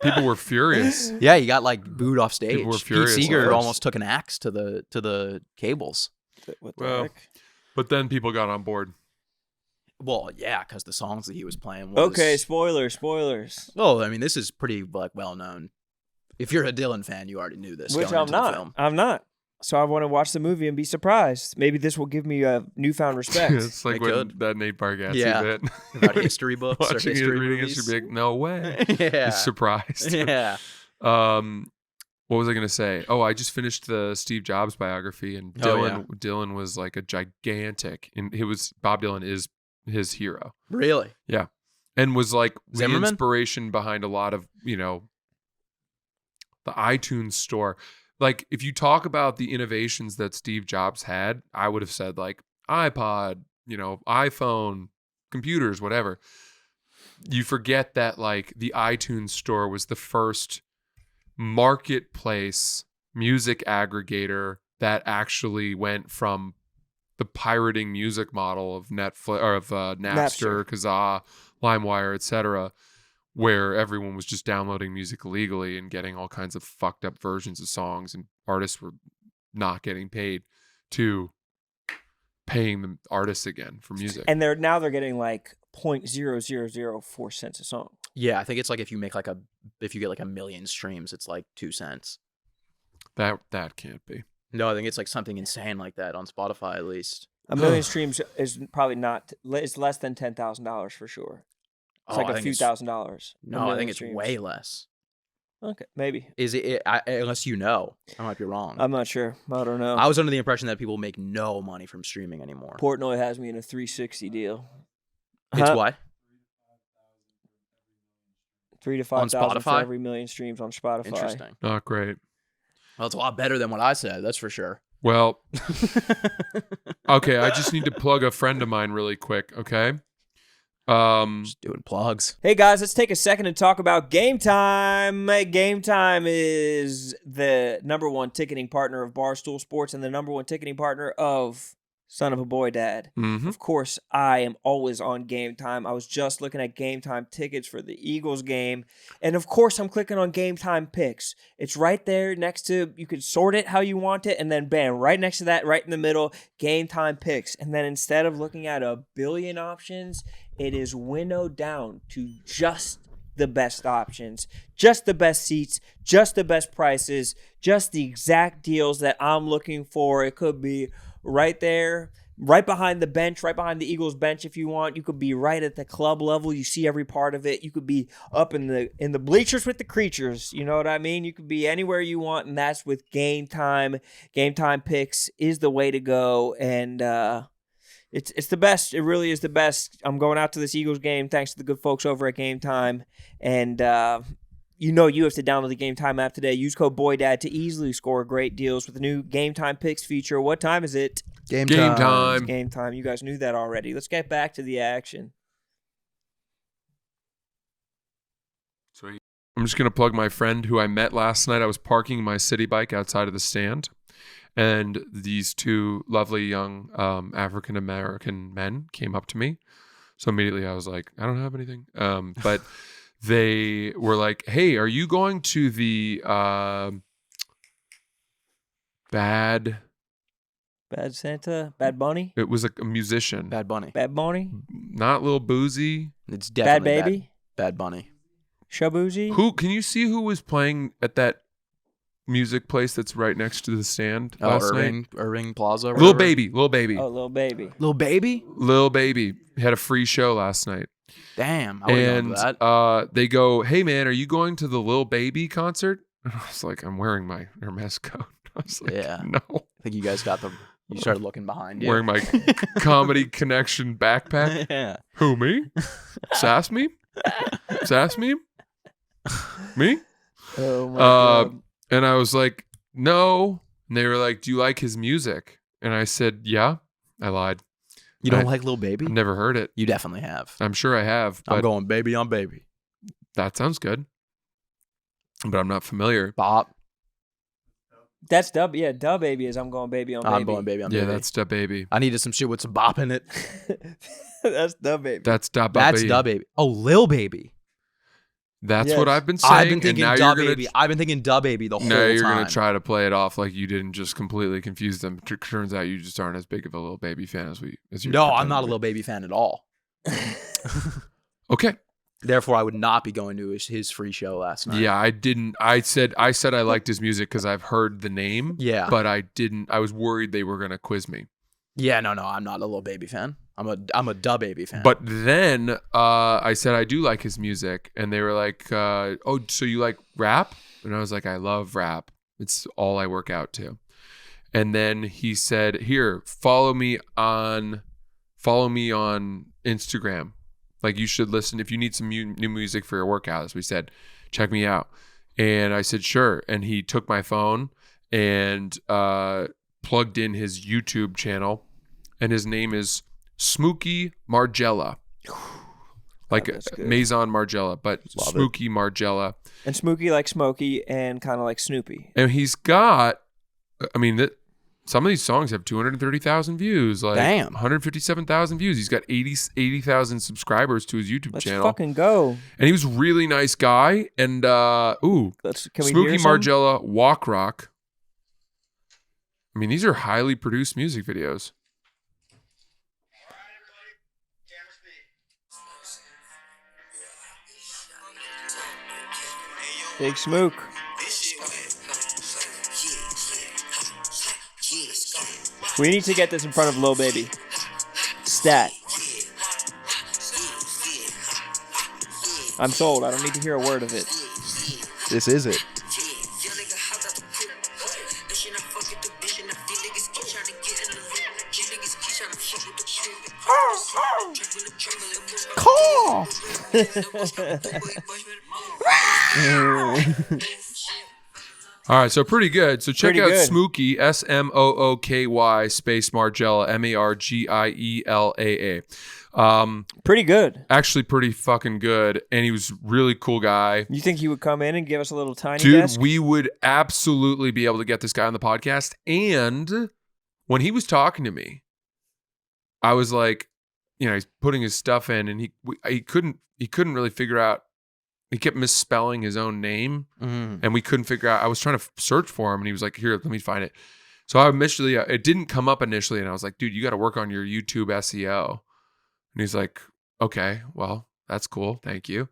people were furious. Yeah, he got like booed off stage. People were Pete furious at Seeger first. almost took an axe to the cables. What the Well, heck? But then people got on board. Well, yeah, because the songs that he was playing. Was, Okay, spoilers. Well, I mean, this is pretty like well known. If you're a Dylan fan, you already knew this. Which going I'm into the not. film. I'm not. So I want to watch the movie and be surprised. Maybe this will give me a newfound respect. It's like It when could. that Nate Bargatze Yeah. bit. About history books or Watching it, history reading movies. history, big. No way. Yeah. He's surprised. Yeah. What was I gonna say? Oh, I just finished the Steve Jobs biography, and Dylan was like a gigantic, and Bob Dylan is his hero. Really? And was like the Zimmerman? inspiration behind a lot of, the iTunes store. Like, if you talk about the innovations that Steve Jobs had, I would have said like iPod, iPhone, computers, whatever. You forget that like the iTunes store was the first marketplace music aggregator that actually went from the pirating music model of Netflix or of Napster, Kazaa, LimeWire, etc., where everyone was just downloading music illegally and getting all kinds of fucked up versions of songs, and artists were not getting paid, to paying the artists again for music. And they're getting like 0.0004 cents a song. Yeah, I think it's like if you get like 1 million streams, it's like 2 cents. That can't be. No, I think it's like something insane like that on Spotify at least. 1 million streams is probably not. It's less than $10,000 for sure. It's like a few $1,000s. No, I think it's way less. Okay, maybe. Is it? Unless you know, I might be wrong. I'm not sure. I don't know. I was under the impression that people make no money from streaming anymore. Portnoy has me in a 360 deal. It's what? 3,000 to 5,000 for Spotify? every million streams on Spotify. Interesting. Not great. Well, it's a lot better than what I said. That's for sure. Well, okay, I just need to plug a friend of mine really quick, okay? Just doing plugs. Hey guys, let's take a second and talk about GameTime. GameTime is the #1 ticketing partner of Barstool Sports and the #1 ticketing partner of Son of a Boy Dad. Mhm. Of course, I am always on GameTime. I was just looking at GameTime tickets for the Eagles game. And of course, I'm clicking on GameTime picks. It's right there next to, you could sort it how you want it. And then bam, right next to that, right in the middle, GameTime picks. And then instead of looking at a billion options, it is winnowed down to just the best options, just the best seats, just the best prices, just the exact deals that I'm looking for. It could be right there, right behind the bench, right behind the Eagles bench if you want. You could be right at the club level. You see every part of it. You could be up in the bleachers with the creatures. You know what I mean? You could be anywhere you want, and that's with Game Time. Game Time picks is the way to go, and it's the best. It really is the best. I'm going out to this Eagles game thanks to the good folks over at Game Time, and you have to download the Game Time app today. Use code BOYDAD to easily score great deals with the new Game Time Picks feature. What time is it? Game Game time. It's time. game time. You guys knew that already. Let's get back to the action. Sweet. I'm just going to plug my friend who I met last night. I was parking my city bike outside of the stand, and these two lovely young African-American men came up to me. So immediately I was like, I don't have anything. But they were like, hey, are you going to the Bad Santa? Bad Bunny? It was a musician. Bad Bunny. Bad Bunny? Not Lil Boozy. It's Bad definitely Baby? Bad Bunny. Shabuzi? Who can you see who was playing at that music place that's right next to the stand last night? Irving Plaza. or Lil whatever? Baby. Lil Baby. Oh, Lil Baby. Lil Baby. Lil Baby had a free show last night. Damn. I would've known And that. they go, hey man, are you going to the Lil Baby concert? And I was like, I'm wearing my Hermes coat. I was like, Yeah. no. I think you guys got the You started looking behind you. Wearing my Comedy Connection backpack. Yeah. Who, me? Sass me? Sass me? Me? Oh my god. And I was like, no. And they were like, do you like his music? And I said, yeah. I lied. You don't like Lil Baby? I've never heard it. You definitely have. I'm sure I have. But I'm going baby on baby. that sounds good. But I'm not familiar. Bop. That's dub. Yeah, dub baby is I'm going baby on baby. I'm going baby on baby. Yeah, that's Da Baby. I needed some shit with some bop in it. That's dub baby. That's Da Baby. That's Da Baby. Oh, Lil Baby. That's Yes. what I've been saying. I've been thinking and now Da you're gonna, Baby. I've been thinking Da Baby the whole now you're time. going to try to play it off like you didn't just completely confuse them. Turns out you just aren't as big of a Lil Baby fan as you. No, I'm not a Lil Baby fan at all. Okay. Therefore, I would not be going to his free show last night. Yeah, I didn't. I said I liked his music because I've heard the name. Yeah. But I didn't. I was worried they were going to quiz me. Yeah, no, I'm not a Lil Baby fan. I'm a Da Baby fan. But then I said I do like his music, and they were like, "Oh, so you like rap?" And I was like, "I love rap. It's all I work out to." And then he said, "Here, follow me on Instagram. Like you should listen if you need some new music for your workouts." We said, "Check me out." And I said, "Sure." And he took my phone and plugged in his YouTube channel, and his name is Smooky Marella, like Maison Margiela, but Love Smooky Marella. And Smooky like Smokey and kind of like Snoopy. And he's got, I mean, some of these songs have 230,000 views, like Damn. 157,000 views. He's got 80,000 subscribers to his YouTube Let's channel. fucking go. And he was a really nice guy. And Can we Smooky hear some? Marella, Walk Rock. I mean, these are highly produced music videos. Big Smook. We need to get this in front of Lil Baby. Stat. I'm sold. I don't need to hear a word of it. this is it. Call. All right, so pretty good. So check Pretty out good. Smooky, Smooky space Margiela, Margiella. Pretty good. Actually pretty fucking good. And he was a really cool guy. You think he would come in and give us a little tiny Dude, desk? we would absolutely be able to get this guy on the podcast. And when he was talking to me, I was like, you know, he's putting his stuff in, and he couldn't really figure out. He kept misspelling his own name, and we couldn't figure out. I was trying to search for him, and he was like, "Here, let me find it." So I initially, it didn't come up initially, and I was like, "Dude, you got to work on your YouTube SEO." And he's like, "Okay, well, that's cool, thank you."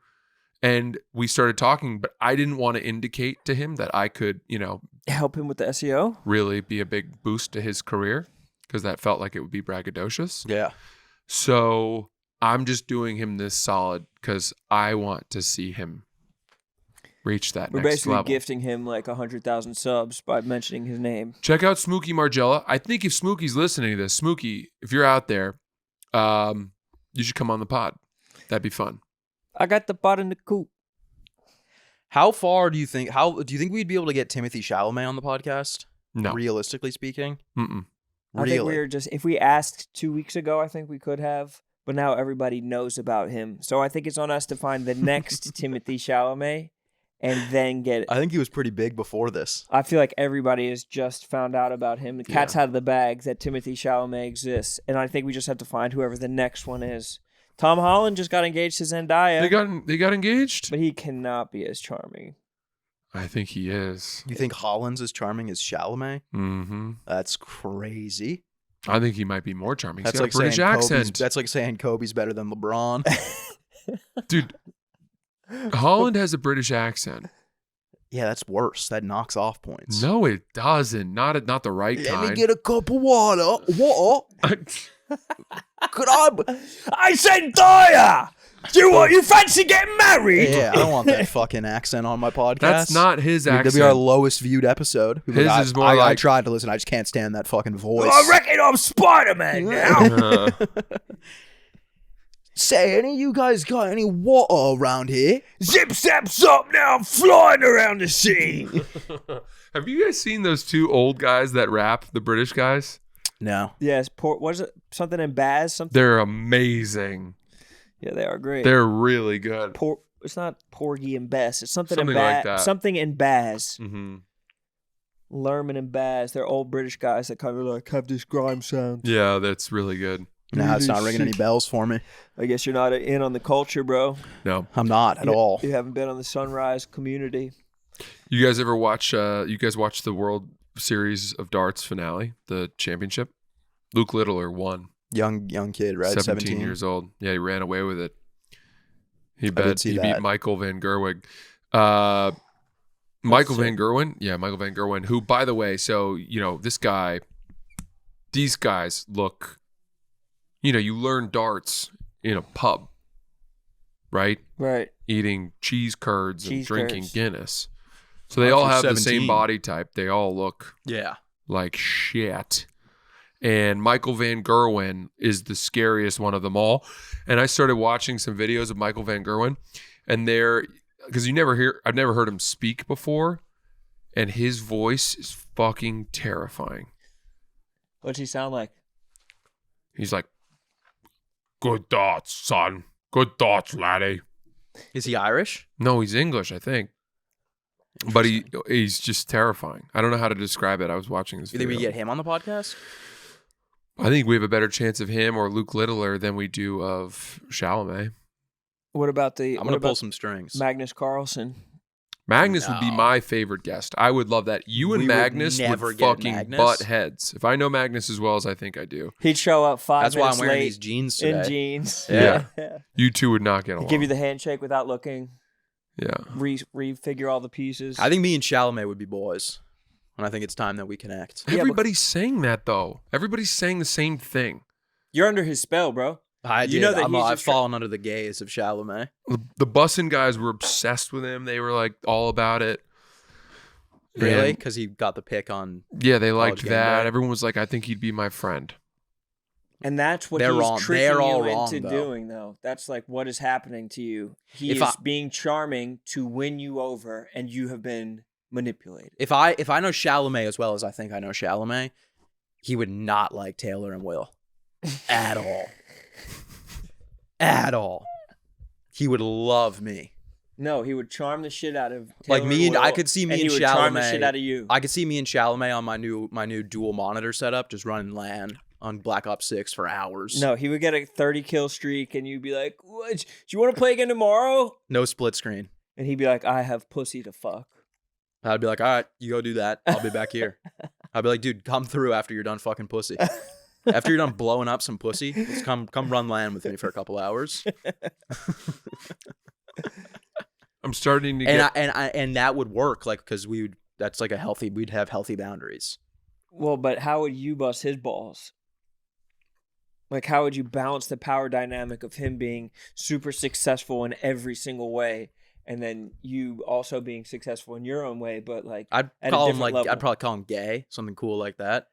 And we started talking, but I didn't want to indicate to him that I could, you know, Help him with the SEO? really be a big boost to his career, because that felt like it would be braggadocious. Yeah. So I'm just doing him this solid because I want to see him reach that We're next basically level. gifting him like 100,000 subs by mentioning his name. Check out Smooky Margiela. I think if Smooky's listening to this, Smooky, if you're out there, you should come on the pod. That'd be fun. I got the pot in the coop. How far do you think? How do you think we'd be able to get Timothy Chalamet on the podcast? No. Realistically speaking, Mm-mm. I think we really. were just, if we asked 2 weeks ago, I think we could have, but now everybody knows about him. So I think it's on us to find the next Timothy Chalamet and then get it. I think he was pretty big before this. I feel like everybody has just found out about him. The cat's out of the bag that Timothy Chalamet exists. And I think we just have to find whoever the next one is. Tom Holland just got engaged to Zendaya. They got engaged? But he cannot be as charming. I think he is. You think Holland's as charming as Chalamet? Mm-hmm. That's crazy. I think he might be more charming. He's That's got like a British saying accent. That's like saying Kobe's better than LeBron. Dude, Holland has a British accent. Yeah, that's worse. That knocks off points. No, it doesn't. Not the right kind. Let me get a cup of water. What? I said Daya! You fancy getting married? Yeah, I don't want that fucking accent on my podcast. That's not his accent. That'd be our lowest viewed episode. His is more I like... tried to listen. I just can't stand that fucking voice. I reckon I'm Spider-Man now. Say, any of you guys got any water around here? Zip zaps up now. I'm flying around the city. Have you guys seen those two old guys that rap, the British guys? No. Yes, was it something in Baz? Something. They're amazing. Yeah, they are great. They're really good. It's not Porgy and Bess. It's something Something in like that. Something in Baz. Mm-hmm. Lerman and Baz. They're old British guys that kind of like have this grime sound. Yeah, that's really good. Nah, it's not ringing any bells for me. I guess you're not in on the culture, bro. No, I'm not at all. You haven't been on the Sunrise community. You guys ever watch? You guys watch the World Series of Darts finale, the championship? Luke Littler won. Young kid, right? 17 years old. Yeah, he ran away with it. He beat Michael Van Gerwen. Michael Van Gerwen? Yeah, Michael Van Gerwen, who, by the way, so, these guys look, you learn darts in a pub, right? Right. Eating cheese curds and drinking curds. Guinness. So they all have 17. the same body type. They all look like shit. And Michael Van Gerwen is the scariest one of them all. And I started watching some videos of Michael Van Gerwen, and because I've never heard him speak before, and his voice is fucking terrifying. What's he sound like? He's like, "Good thoughts, son. Good thoughts, laddie." Is he Irish? No, he's English, I think. But he's just terrifying. I don't know how to describe it. I was watching this You video. think we get him on the podcast? I think we have a better chance of him or Luke Littler than we do of Chalamet. What about I'm going to pull some strings. Magnus Carlsen? Magnus would be my favorite guest. I would love that. You and Magnus would fucking butt heads. If I know Magnus as well as I think I do. He'd show up 5 That's why minutes I'm wearing late these jeans today. in jeans. Yeah. You two would not get along. He'd give you the handshake without looking. Yeah. Refigure all the pieces. I think me and Chalamet would be boys. And I think it's time that we connect. Everybody's saying that, though. Everybody's saying the same thing. You're under his spell, bro. I've fallen under the gaze of Chalamet. The bussin' guys were obsessed with him. They were like all about it. Really? Because he got the pick on. Yeah, they liked Game that. Day. Everyone was like, I think he'd be my friend. And that's what They're he's wrong. tricking They're all you wrong, into though. doing, though. That's like what is happening to you. He If is being charming to win you over, and you have been manipulated. If I know Chalamet as well as I think I know Chalamet, he would not like Taylor and Will at all. At all. He would love me. No, he would charm the shit out of Taylor Like me and Will, I could see me and he would Chalamet. charm the shit out of you. I could see me and Chalamet on my new dual monitor setup, just running LAN on Black Ops 6 for hours. No, he would get a 30 kill streak, and you'd be like, "What? Do you want to play again tomorrow?" No split screen. And he'd be like, "I have pussy to fuck." I'd be like, all right, you go do that. I'll be back here. I'd be like, dude, come through after you're done fucking pussy. After you're done blowing up some pussy, let's come run LAN with me for a couple hours. I'm starting to get... And that would work, like, because we'd have healthy boundaries. Well, but how would you bust his balls? Like, how would you balance the power dynamic of him being super successful in every single way, and then you also being successful in your own way, but like I'd at call a him different like level? I'd probably call him gay, something cool like that.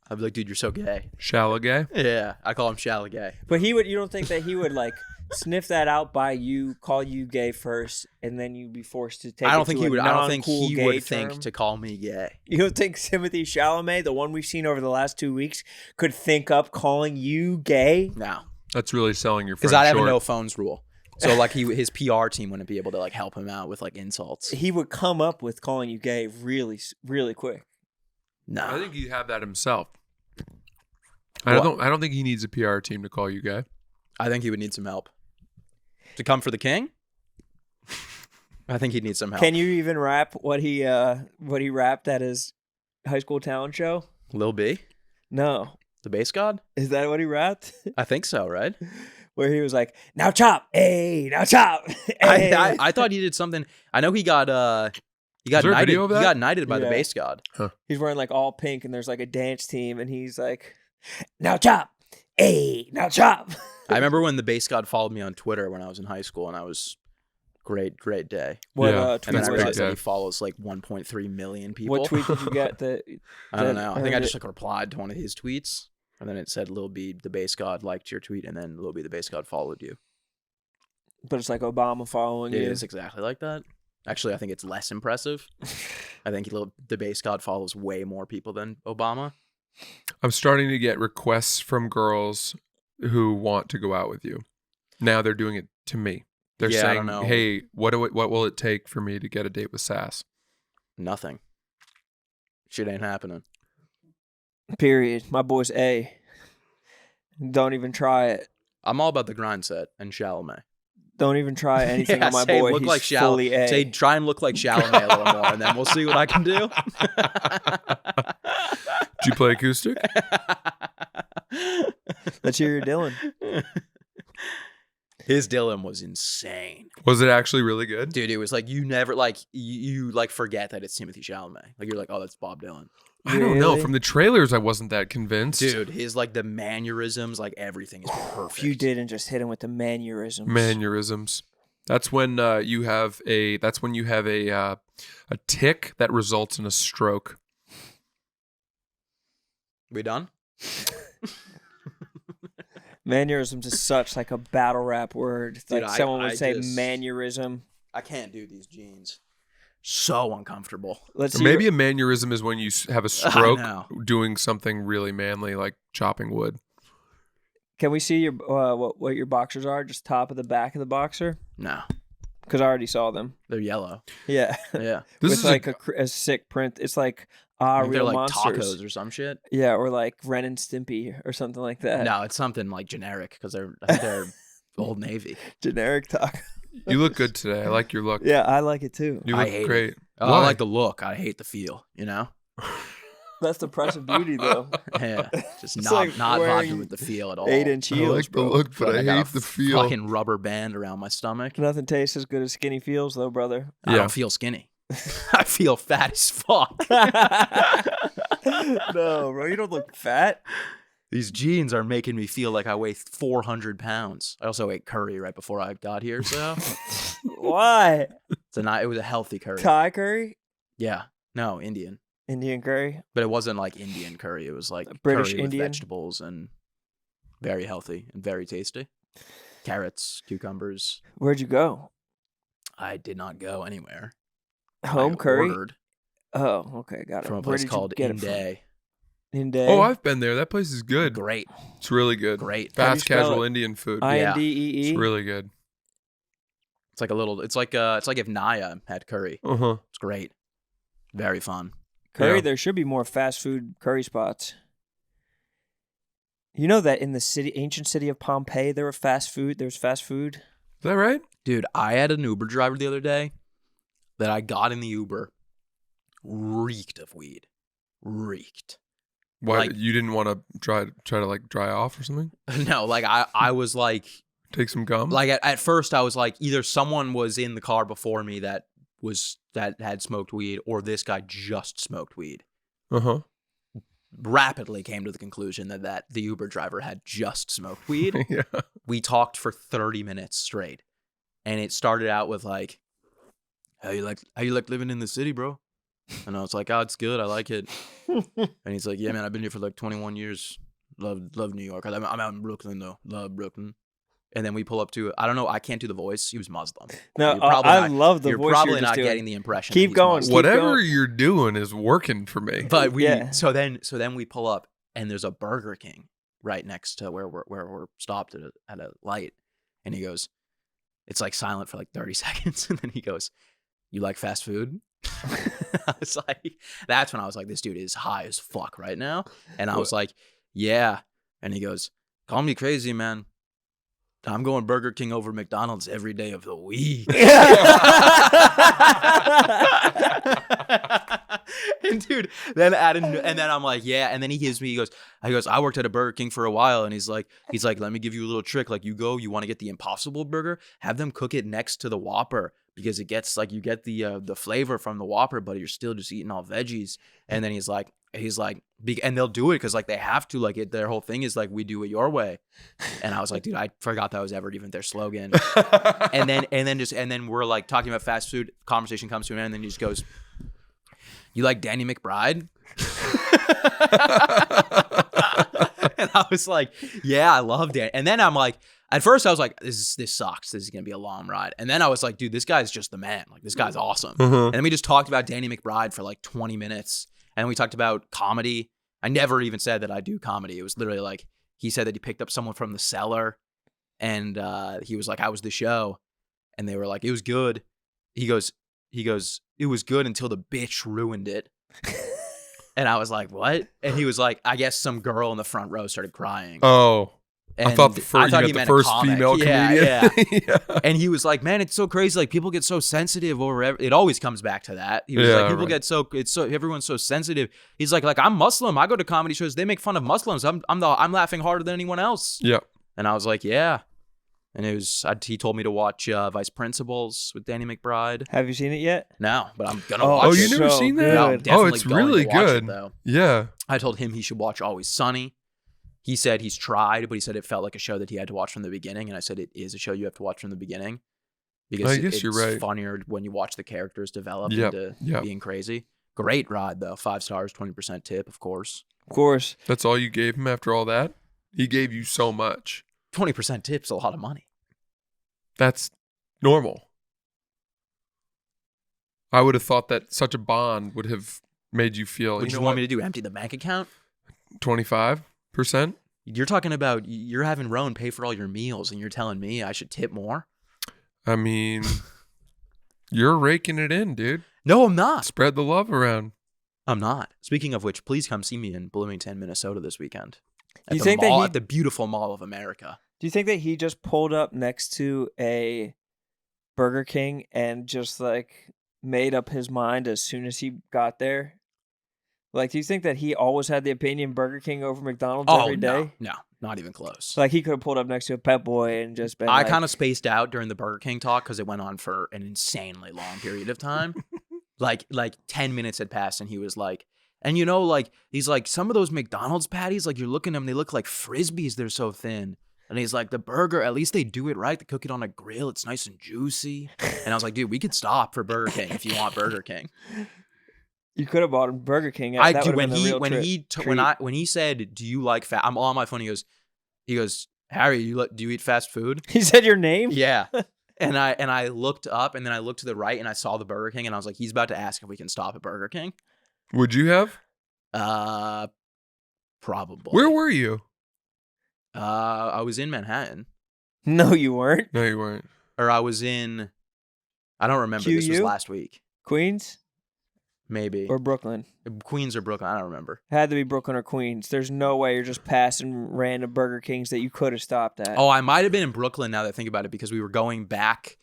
I'd be like, dude, you're so gay. Shallow gay? Yeah, I call him shallow gay. But you don't think that he would like sniff that out by you, call you gay first, and then you'd be forced to take I don't it think to he a would. I don't think non-cool he gay would term? think to call me gay. You don't think Timothy Chalamet, the one we've seen over the last 2 weeks, could think up calling you gay? No, That's really selling your friend because I'd have a short. no phones rule. So like his PR team wouldn't be able to like help him out with like insults. He would come up with calling you gay really, really quick. No, I think he'd have that himself. I don't think he needs a PR team to call you gay. I think he would need some help to come for the king. I think he'd need some help. Can you even rap what he rapped at his high school talent show? Lil B, No. the bass god? Is that what he rapped? I think so, right? Where he was like, "Now chop, hey, now chop." Hey. I thought he did something. I know he got there a knighted. video of He that? got knighted by the Yeah. bass god. He's wearing like all pink, and there's like a dance team, and he's like, "Now chop, Hey, now chop. I remember when the base god followed me on Twitter when I was in high school, and I was great day. What Yeah. tweet And then I was realized it? that he follows like 1.3 million people. What tweet did you get? That I don't know. I think I earned just it? like replied to one of his tweets, and then it said Lil B, the base god, liked your tweet, and then Lil B, the base god, followed you. But it's like Obama following It you. is exactly like that. Actually, I think it's less impressive. I think the base god follows way more people than Obama. I'm starting to get requests from girls who want to go out with you. Now they're doing it to me. They're Yeah, I don't saying, know. "Hey, what will it take for me to get a date with Sass?" Nothing. Shit ain't happening. Period. My boy's A. Don't even try it. I'm all about the grind set and Chalamet. Don't even try anything Yeah, on my say boy. look He's like fully A. Say try and look like Chalamet a little more, and then we'll see what I can do. Did you play acoustic? Let's hear your Dylan. His Dylan was insane, Was it actually really good? dude. It was like you never like you like forget that it's Timothy Chalamet. Like you're like, oh, that's Bob Dylan, I don't know. Really? From the trailers, I wasn't that convinced. dude. His like the mannerisms, like everything is perfect. If you didn't just hit him with the mannerisms. Mannerisms. That's when you have a. That's when you have a tick that results in a stroke. We done? Mannerisms is such like a battle rap word. It's Dude, like someone would I say just- mannerism. I can't do these jeans. So uncomfortable. Let's Or hear maybe a mannerism is when you have a I stroke know. doing something really manly, like chopping wood. Can we see your what your boxers are? Just top of the back of the boxer? No, Because I already saw them. they're yellow. Yeah. Yeah, This With is like a sick print. It's like I think they're real like monsters. tacos or some shit. Yeah, or like Ren and Stimpy or something like that. No, it's something like generic because I think they're Old Navy. Generic taco. You look good today. I like your look. Yeah, I like it too. You I look hate great. Oh, Why? I like the look. I hate the feel. You know? That's the price of beauty though. Yeah, just It's not like not wearing vibing with the feel at all. 8-inch I heels, like the bro. look, Feel but like I got hate a the feel. Fucking rubber band around my stomach. Nothing tastes as good as skinny feels though, brother. I Yeah. don't feel skinny. I feel fat as fuck. No, bro, you don't look fat. These jeans are making me feel like I weigh 400 pounds. I also ate curry right before I got here, so Why? it was a healthy curry. Thai curry? Yeah, no, Indian, Indian curry? but it wasn't like Indian curry. It was like British curry with Indian? vegetables and very healthy and very tasty. Carrots, cucumbers. Where'd you go? I did not go anywhere. Home I curry? ordered Oh, okay, got it. from a Where place did called you get it from? Inde. Inde. Oh, I've been there. That place is good. Great, It's really good. great. How do you Fast spell casual it? Indian food. Yeah. INDEE. It's really good. It's like a little. It's like if Naya had curry. Uh huh. It's great. Very fun. Curry, Yeah. there should be more fast food curry spots. You know that in the ancient city of Pompeii, there's fast food. Is that right? Dude, I had an Uber driver the other day that I got in the Uber reeked of weed. Reeked. Why Like- you didn't want to try to like dry off or something? No, like I was like Take some gum. like at first I was like either someone was in the car before me that had smoked weed or this guy just smoked weed. Uh huh. Rapidly came to the conclusion that the Uber driver had just smoked weed. Yeah. We talked for 30 minutes straight. And it started out with like, how you like living in the city, bro? And I was like, oh, it's good. I like it. And he's like, yeah, man, I've been here for like 21 years. Love New York. I'm out in Brooklyn though. Love Brooklyn. And then we pull up to, I don't know, I can't do the voice. He was Muslim. No, You're probably I not- love the You're voice probably you're just not doing. getting the impression. Keep that he's going. Muslim. Whatever going. you're doing is working for me. But Yeah. so then we pull up and there's a Burger King right next to where we're stopped at a light, and he goes, it's like silent for like 30 seconds, and then he goes, you like fast food? I was like, that's when I was like, this dude is high as fuck right now, and I was like, yeah, and he goes, call me crazy, man. I'm going Burger King over McDonald's every day of the week. And dude, then I'm like, yeah. And then he goes, I worked at a Burger King for a while, and he's like, let me give you a little trick. Like, you want to get the Impossible Burger, have them cook it next to the Whopper, because it gets like you get the flavor from the Whopper, but you're still just eating all veggies. And then he's like, and they'll do it because like they have to, like their whole thing is like we do it your way. And I was like, dude, I forgot that was ever even their slogan. and then we're like talking about fast food. Conversation comes to an end, and then he just goes, "You like Danny McBride?" And I was like, "Yeah, I love Danny." And then I'm like, at first I was like, "This sucks. This is gonna be a long ride." And then I was like, "Dude, this guy's just the man. Like this guy's awesome." And then we just talked about Danny McBride for like 20 minutes. And we talked about comedy. I never even said that I do comedy. It was literally like, he said that he picked up someone from the cellar, and he was like, "How was the show?" And they were like, "It was good." He goes, "It was good until the bitch ruined it." And I was like, "What?" And he was like, "I guess some girl in the front row started crying." Oh. And I thought he meant the first female comedian. Yeah. And he was like, "Man, it's so crazy. Like people get so sensitive over it always comes back to that." He was like, "People get so everyone's so sensitive." He's like I'm Muslim. I go to comedy shows. They make fun of Muslims. I'm laughing harder than anyone else. Yeah. And I was like, "Yeah." And he told me to watch Vice Principals with Danny McBride. Have you seen it yet? No, but I'm gonna watch it. Oh, you never seen that? No, I'm definitely it's going really to watch good. It, though. Yeah. I told him he should watch Always Sunny. He said he's tried, but he said it felt like a show that he had to watch from the beginning. And I said it is a show you have to watch from the beginning. Because I guess you're right. It's funnier when you watch the characters develop into being crazy. Great ride, though. 5 stars, 20% tip, of course. Of course. That's all you gave him after all that? He gave you so much. 20% tip's a lot of money. That's normal. I would have thought that such a bond would have made you feel. What do you want me to do? Empty the bank account? 25%? You're talking about you're having Rone pay for all your meals, and you're telling me I should tip more? I mean, you're raking it in, dude. No, I'm not. Spread the love around. I'm not. Speaking of which, please come see me in Bloomington, Minnesota this weekend. At the beautiful Mall of America. Do you think that he just pulled up next to a Burger King and just like made up his mind as soon as he got there? Like, do you think that he always had the opinion Burger King over McDonald's every day? No, not even close. Like, he could have pulled up next to a Pep Boy and just been I kind of spaced out during the Burger King talk because it went on for an insanely long period of time. like 10 minutes had passed, and he was like, and you know, like, he's like, some of those McDonald's patties, like, you're looking at them, they look like Frisbees, they're so thin. And he's like, the burger, at least they do it right. They cook it on a grill. It's nice and juicy. And I was like, dude, we could stop for Burger King if you want Burger King. You could have bought him Burger King. When he said, "Do you like fast?" I'm on my phone. He goes, "Harry, do you eat fast food?" He said your name. Yeah. And I looked up, and then I looked to the right, and I saw the Burger King, and I was like, he's about to ask if we can stop at Burger King. Would you have? Probably. Where were you? I was in Manhattan. No, you weren't. No, you weren't. Or I was in, I don't remember. QU? This was last week. Queens? Maybe. Or Brooklyn? Queens or Brooklyn. I don't remember. Had to be Brooklyn or Queens. There's no way you're just passing random Burger Kings that you could have stopped at. Oh, I might have been in Brooklyn now that I think about it, because we were going back.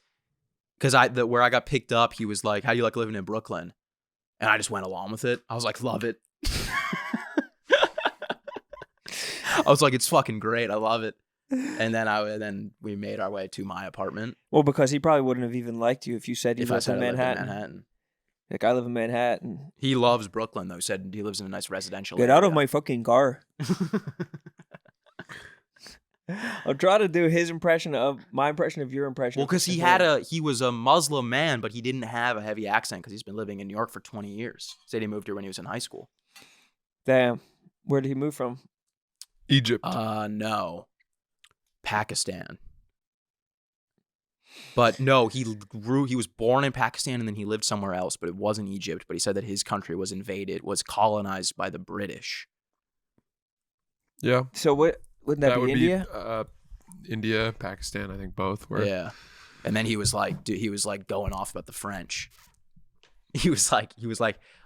Because where I got picked up, he was like, "How do you like living in Brooklyn?" And I just went along with it. I was like, "Love it." I was like, "It's fucking great. I love it." And then we made our way to my apartment. Well, because he probably wouldn't have even liked you if you said you lived in I lived Manhattan. in Manhattan. Like, I live in Manhattan. He loves Brooklyn, though. He said he lives in a nice residential Get area. out of my fucking car. I'll try to do his impression of my impression of your impression. Well, because he was a Muslim man, but he didn't have a heavy accent because he's been living in New York for 20 years. Said he moved here when he was in high school. Damn. Where did he move from? Egypt. No. Pakistan. But no, he was born in Pakistan and then he lived somewhere else, but it wasn't Egypt. But he said that his country was colonized by the British. Yeah. So wouldn't that be India? India, Pakistan, I think both were. Yeah. And then he was like, going off about the French. He was like,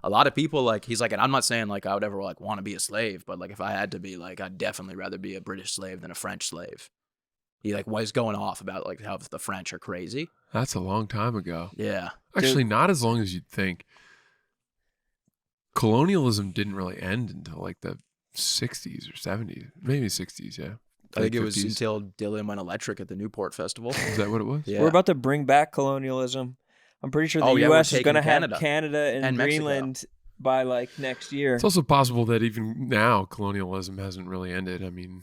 a lot of people, like, he's like, and I'm not saying like I would ever like want to be a slave, but like if I had to be, like, I'd definitely rather be a British slave than a French slave. He like was going off about like how the French are crazy. That's a long time ago. Yeah. Actually, not as long as you'd think. Colonialism didn't really end until like the 60s or 70s. Maybe 60s, yeah. I think it was until Dylan went electric at the Newport Festival. Is that what it was? Yeah. We're about to bring back colonialism. I'm pretty sure the Oh, yeah, we're U.S. is taking going to have Canada Canada and Mexico. Greenland by like next year. It's also possible that even now colonialism hasn't really ended. I mean,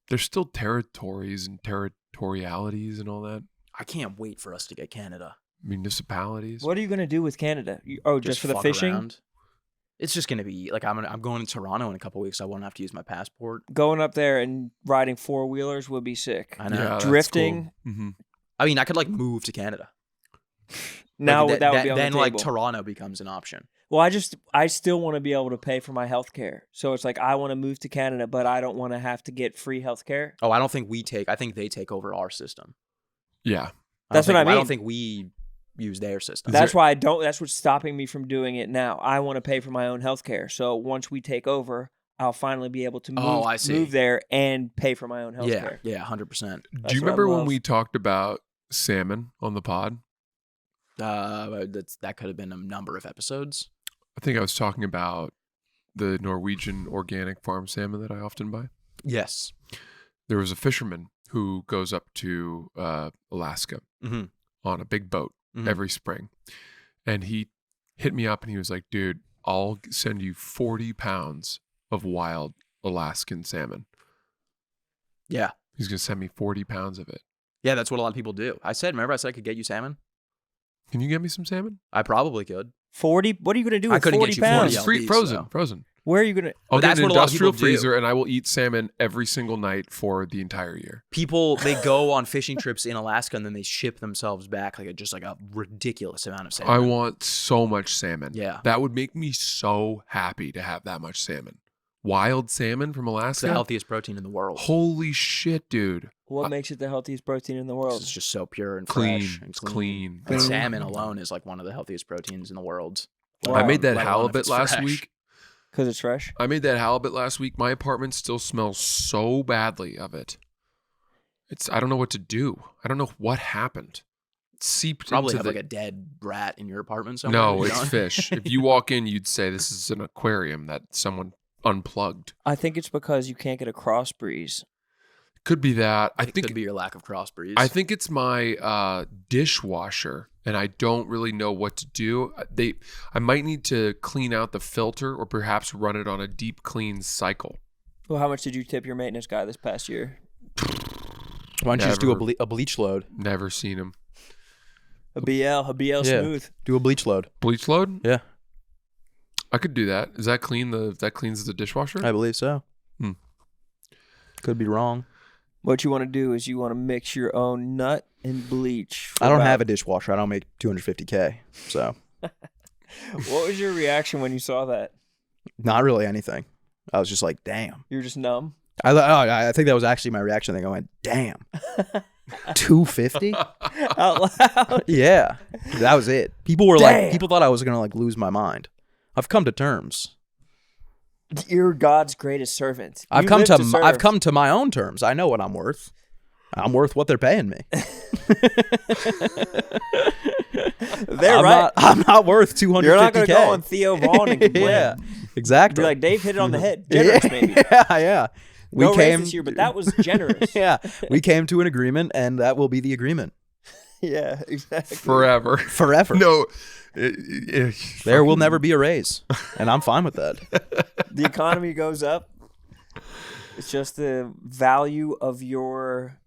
there's still territories and territorialities and all that. I can't wait for us to get Canada. Municipalities. What are you going to do with Canada? Just for the fuck fishing? around. It's just gonna be like I'm going to Toronto in a couple weeks. I won't have to use my passport. Going up there and riding 4-wheelers would be sick. I know. Yeah, that's Drifting. cool. Mm-hmm. I mean, I could like move to Canada. Now Like, that would be on then the like table. Toronto becomes an option. Well, I still want to be able to pay for my health care. So it's like I want to move to Canada, but I don't want to have to get free health care. Oh, I don't think I think they take over our system. Yeah. That's what I I mean. don't think we use their system. That's why I don't. That's what's stopping me from doing it now. I want to pay for my own health care. So once we take over, I'll finally be able to move there and pay for my own health care. Yeah, 100%. Do you remember when we talked about salmon on the pod? That could have been a number of episodes. I think I was talking about the Norwegian organic farm salmon that I often buy. Yes. There was a fisherman who goes up to Alaska Mhm. on a big boat every spring. And he hit me up and he was like, dude, I'll send you 40 pounds of wild Alaskan salmon. Yeah. He's going to send me 40 pounds of it. Yeah, that's what a lot of people do. Remember I said I could get you salmon? Can you get me some salmon? I probably could. 40? What are you going to do with I couldn't 40 get you pounds? 40. It's LBs, frozen. Where are you going to? I'll get that's an what a lot of industrial people do. freezer and I will eat salmon every single night for the entire year. People, they go on fishing trips in Alaska and then they ship themselves back like a ridiculous amount of salmon. I want so much salmon. Yeah. That would make me so happy to have that much salmon. Wild salmon from It's Alaska? the healthiest protein in the world. Holy shit, dude. What makes it the healthiest protein in the world? It's just so pure and Clean. fresh. And It's clean. And salmon alone is like one of the healthiest proteins in the world. Wow. I made that Let alone if halibut it's last fresh. week. Because it's fresh? My apartment still smells so badly of it. I don't know what to do. I don't know what happened. It seeped Probably into have the... like a dead rat in your apartment somewhere. No, you it's know? fish. If you walk in, you'd say this is an aquarium that someone unplugged. I think it's because you can't get a cross breeze. Could be that. I It think could be your lack of cross breeze. I think it's my dishwasher, and I don't really know what to do. I might need to clean out the filter, or perhaps run it on a deep clean cycle. Well, how much did you tip your maintenance guy this past year? Why don't you just do Never. a bleach load? Never seen him. A BL smooth. Do a bleach load. Bleach load? Yeah, I could do that. Is that that cleans the dishwasher? I believe so. Hmm. Could be wrong. What you want to do is you want to mix your own nut and bleach. I don't have a dishwasher. I don't make $250K. So What was your reaction when you saw that? not really anything. I was just like, damn. You're just numb? I think that was actually my reaction. I think I went, damn. 250? Out loud? Yeah. That was it. People were Damn. like, people thought I was going to like lose my mind. I've come to terms. You're God's greatest servant. I've You come live to serve. I've come to my own terms. I know what I'm worth. I'm worth what they're paying me. They're right. I'm not worth 250K. You're not going to go on Theo Vaughn and complain. Yeah, exactly. Be like, Dave hit it on the head. Generous, maybe. Yeah. We No raise came this year, but that was generous. yeah, we came to an agreement, and that will be the agreement Yeah, exactly. Forever. forever. No. There will never be a raise, and I'm fine with that. The economy goes up. It's just the value of your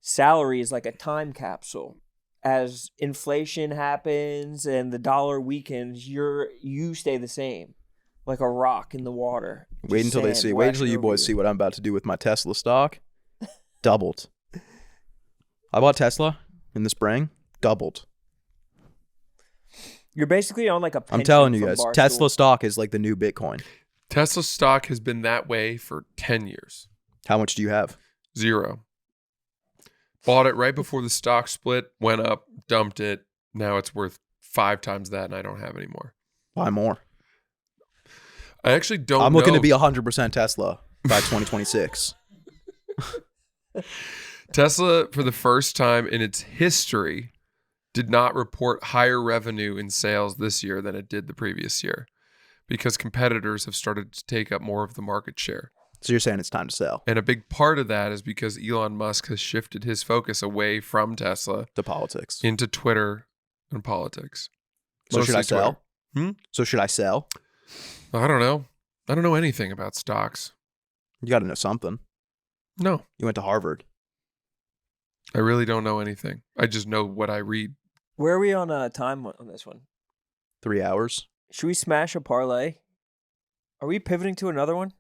salary is like a time capsule. As inflation happens and the dollar weakens, you stay the same, like a rock in the water. Wait until they see. Wait until you boys see what I'm about to do with my Tesla stock. Doubled. I bought Tesla in the spring. Doubled. You're basically on like a pension I'm telling you from guys, Barstool. Tesla stock is like the new Bitcoin. Tesla stock has been that way for 10 years. How much do you have? 0. Bought it right before the stock split, went up, dumped it. Now it's worth 5 times that, and I don't have any more. Buy more. I actually don't I'm looking know. to be 100% Tesla by 2026. Tesla, for the first time in its history, did not report higher revenue in sales this year than it did the previous year because competitors have started to take up more of the market share. So you're saying it's time to sell And a big part of that is because Elon Musk has shifted his focus away from Tesla to politics. into Twitter and politics. So should I Mostly sell? Twitter. So should I sell? I don't know. I don't know anything about stocks. You got to know something. No, You went to Harvard. I really don't know anything. I just know what I read. Where are we on time on this one? 3 hours. Should we smash a parlay? Are we pivoting to another one?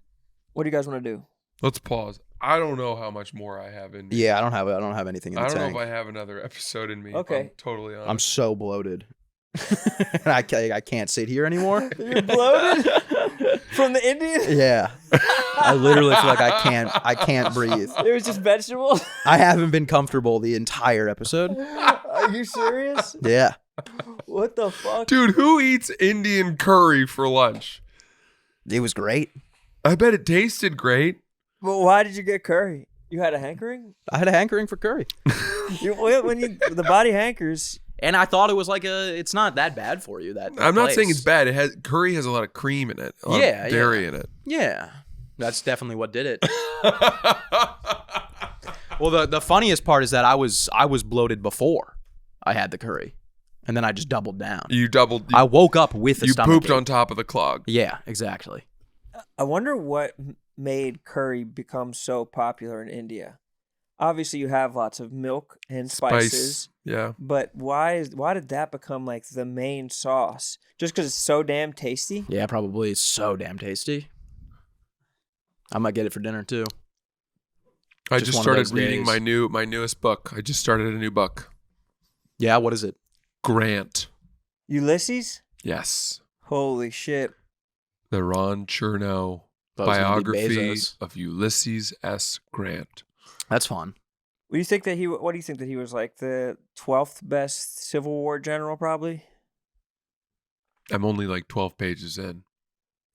What do you guys want to do? Let's pause. I don't know how much more I have in me. Yeah, I don't have anything in the I don't tank. know if I have another episode in me. Okay. If I'm totally honest. I'm so bloated. I can't sit here anymore. You're bloated from the Indian. Yeah. I literally feel like I can't breathe. It was just vegetables. I haven't been comfortable the entire episode. Are you serious? Yeah. What the fuck? Dude, who eats Indian curry for lunch? It was great. I bet it tasted great. But why did you get curry? You had a hankering? I had a hankering for curry. The body hankers. And I thought it was like it's not that bad for you. I'm not saying it's bad. Curry has a lot of cream in it. A lot of dairy in it. Yeah. That's definitely what did it. Well, the funniest part is that I was bloated before I had the curry. And then I just doubled down. I woke up with a You stomach pooped ache. on top of the clog. Yeah, exactly. I wonder what made curry become so popular in India. Obviously, you have lots of milk and spices. Yeah. But why did that become like the main sauce? Just because it's so damn tasty? Yeah, probably. It's so damn tasty. I might get it for dinner too. I Just just one of started those reading days. my newest book. I just started a new book. Yeah, what is it? Grant. Ulysses? Yes. Holy shit. The Ron Chernow Thought it was gonna be biography Bezos. of Ulysses S. Grant. That's fun. What do you think that he was like the 12th best Civil War general probably? I'm only like 12 pages in.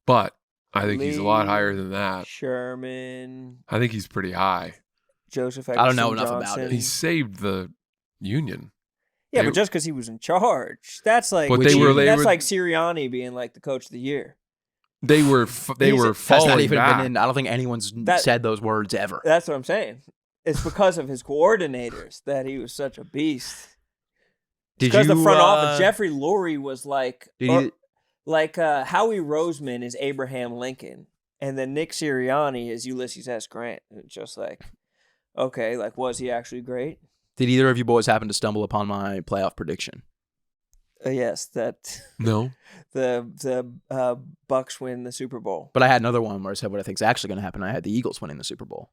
But I think he's a lot higher than that. Sherman, I think he's pretty high. Joseph I don't know Eggleston enough about it. Johnson. He saved the Union. Yeah, They- but just because he was in charge, that's like But they were- that's like Sirianni being like the coach of the year. They were Has falling not even back. been in. I don't think anyone's said those words ever. That's what I'm saying. It's because of his coordinators that he was such a beast. Because the front office, Jeffrey Lurie was like, Howie Roseman is Abraham Lincoln, and then Nick Sirianni is Ulysses S. Grant. And it's just like, okay, like was he actually great? Did either of you boys happen to stumble upon my playoff prediction? Yes, that No. the Bucks win the Super Bowl. But I had another one where I said what I think is actually going to happen. I had the Eagles winning the Super Bowl.